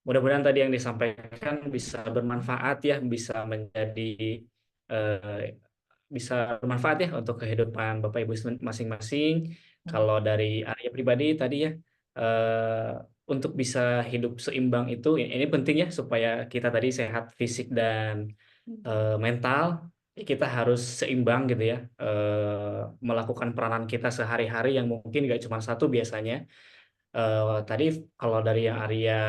Mudah-mudahan tadi yang disampaikan bisa bermanfaat ya, bisa menjadi bisa bermanfaat ya untuk kehidupan Bapak Ibu masing-masing. Kalau dari Arya pribadi tadi ya, untuk bisa hidup seimbang itu ini penting ya, supaya kita tadi sehat fisik dan mental. Kita harus seimbang gitu ya, melakukan peranan kita sehari-hari yang mungkin gak cuma satu biasanya. Tadi kalau dari yang Arya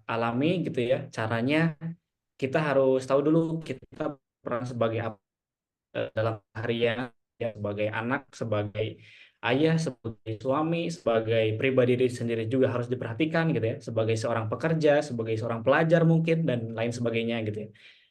alami gitu ya, caranya kita harus tahu dulu kita peran sebagai apa dalam harian, ya, sebagai anak, sebagai ayah, sebagai suami, sebagai pribadi diri sendiri juga harus diperhatikan gitu ya, sebagai seorang pekerja, sebagai seorang pelajar mungkin, dan lain sebagainya gitu ya.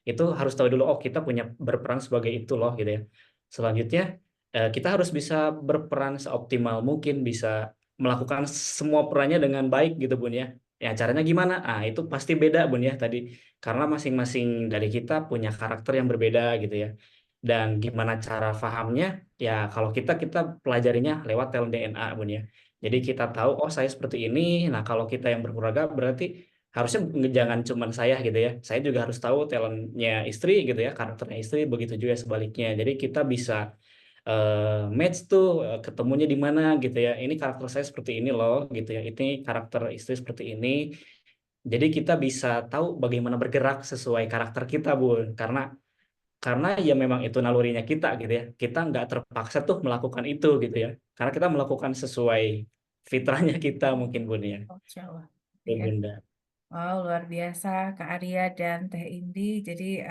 Itu harus tahu dulu, oh kita punya berperan sebagai itu loh gitu ya. Selanjutnya kita harus bisa berperan seoptimal mungkin, bisa melakukan semua perannya dengan baik gitu Bun ya. Ya caranya gimana? Ah itu pasti beda Bun ya tadi, karena masing-masing dari kita punya karakter yang berbeda gitu ya. Dan gimana cara pahamnya? Ya kalau kita pelajarinya lewat talent DNA Bun ya. Jadi kita tahu, oh saya seperti ini. Nah kalau kita yang berkeluarga berarti harusnya jangan cuman saya gitu ya. Saya juga harus tahu talentnya istri gitu ya, karakternya istri, begitu juga sebaliknya. Jadi kita bisa match tuh, ketemunya di mana gitu ya. Ini karakter saya seperti ini loh gitu ya. Ini karakter istri seperti ini. Jadi kita bisa tahu bagaimana bergerak sesuai karakter kita Bun. Karena ya memang itu nalurinya kita gitu ya. Kita nggak terpaksa tuh melakukan itu gitu ya. Karena kita melakukan sesuai fitrahnya kita mungkin Bun ya.
Insya Allah.
Tuh,
Ya.
Bunda.
Wow, luar biasa Kak Arya dan Teh Indi. Jadi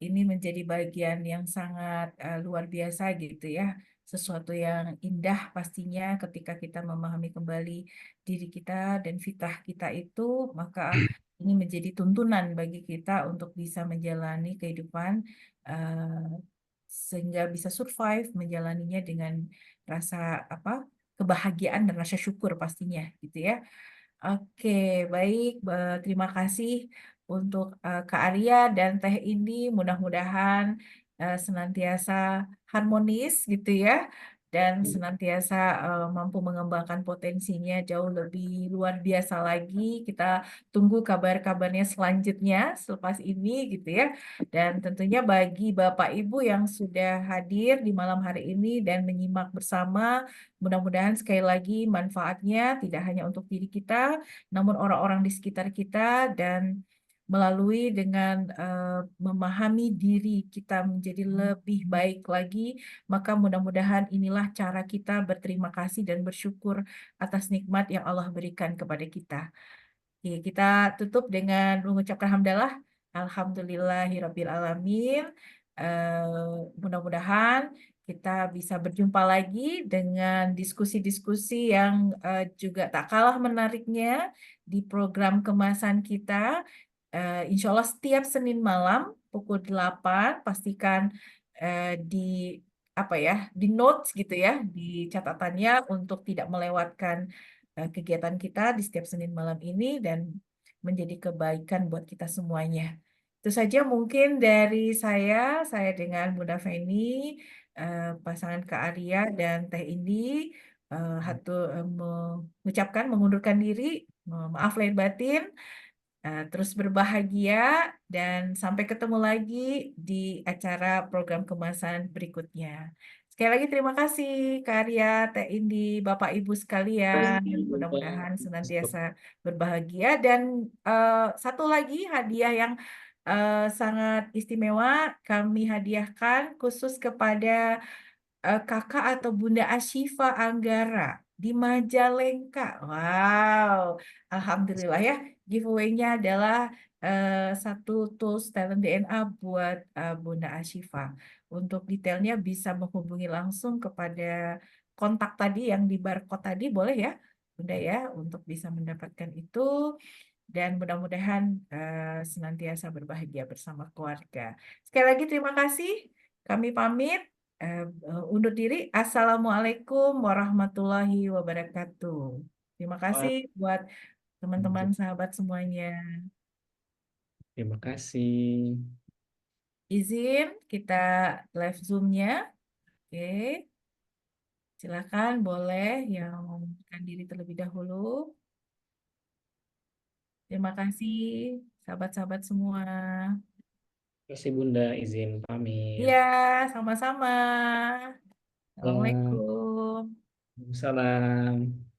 ini menjadi bagian yang sangat luar biasa gitu ya. Sesuatu yang indah pastinya ketika kita memahami kembali diri kita dan fitrah kita itu, maka ini menjadi tuntunan bagi kita untuk bisa menjalani kehidupan sehingga bisa survive menjalaninya dengan rasa apa? Kebahagiaan dan rasa syukur pastinya gitu ya. Oke, baik. Terima kasih untuk Kak Arya dan Teh Indi. Mudah-mudahan senantiasa harmonis gitu ya, dan senantiasa mampu mengembangkan potensinya jauh lebih luar biasa lagi. Kita tunggu kabar-kabarnya selanjutnya selepas ini gitu ya. Dan tentunya bagi Bapak Ibu yang sudah hadir di malam hari ini dan menyimak bersama, mudah-mudahan sekali lagi manfaatnya tidak hanya untuk diri kita, namun orang-orang di sekitar kita, dan melalui dengan memahami diri kita menjadi lebih baik lagi, maka mudah-mudahan inilah cara kita berterima kasih dan bersyukur atas nikmat yang Allah berikan kepada kita. Oke, kita tutup dengan mengucapkan hamdalah. Alhamdulillahirabbil alamin. Mudah-mudahan kita bisa berjumpa lagi dengan diskusi-diskusi yang juga tak kalah menariknya di program kemasan kita. Insya Allah setiap Senin malam pukul 8, pastikan di apa ya, di notes gitu ya, di catatannya untuk tidak melewatkan kegiatan kita di setiap Senin malam ini, dan menjadi kebaikan buat kita semuanya. Itu saja mungkin dari saya dengan Bunda Feni, pasangan Kak Arya dan Teh Indi. mengucapkan mengundurkan diri, maaf lahir batin. Terus berbahagia dan sampai ketemu lagi di acara program kemasan berikutnya. Sekali lagi terima kasih Kak Arya, Teh Indi, Bapak Ibu sekalian. Mudah-mudahan senantiasa berbahagia dan satu lagi hadiah yang sangat istimewa kami hadiahkan khusus kepada kakak atau Bunda Ashifa Anggara di Majalengka. Wow, alhamdulillah ya. Giveaway-nya adalah satu tools talent DNA buat Bunda Ashifa. Untuk detailnya bisa menghubungi langsung kepada kontak tadi yang di barcode tadi, boleh ya, Bunda ya, untuk bisa mendapatkan itu. Dan mudah-mudahan senantiasa berbahagia bersama keluarga. Sekali lagi terima kasih. Kami pamit. Undur diri. Assalamualaikum warahmatullahi wabarakatuh. Terima kasih buat teman-teman sahabat semuanya.
Terima kasih.
Izin kita live Zoom-nya. Oke. Silakan boleh yang membuka diri terlebih dahulu. Terima kasih sahabat-sahabat semua.
Terima kasih Bunda, izin pamit.
Iya, sama-sama. Assalamualaikum.
Salam.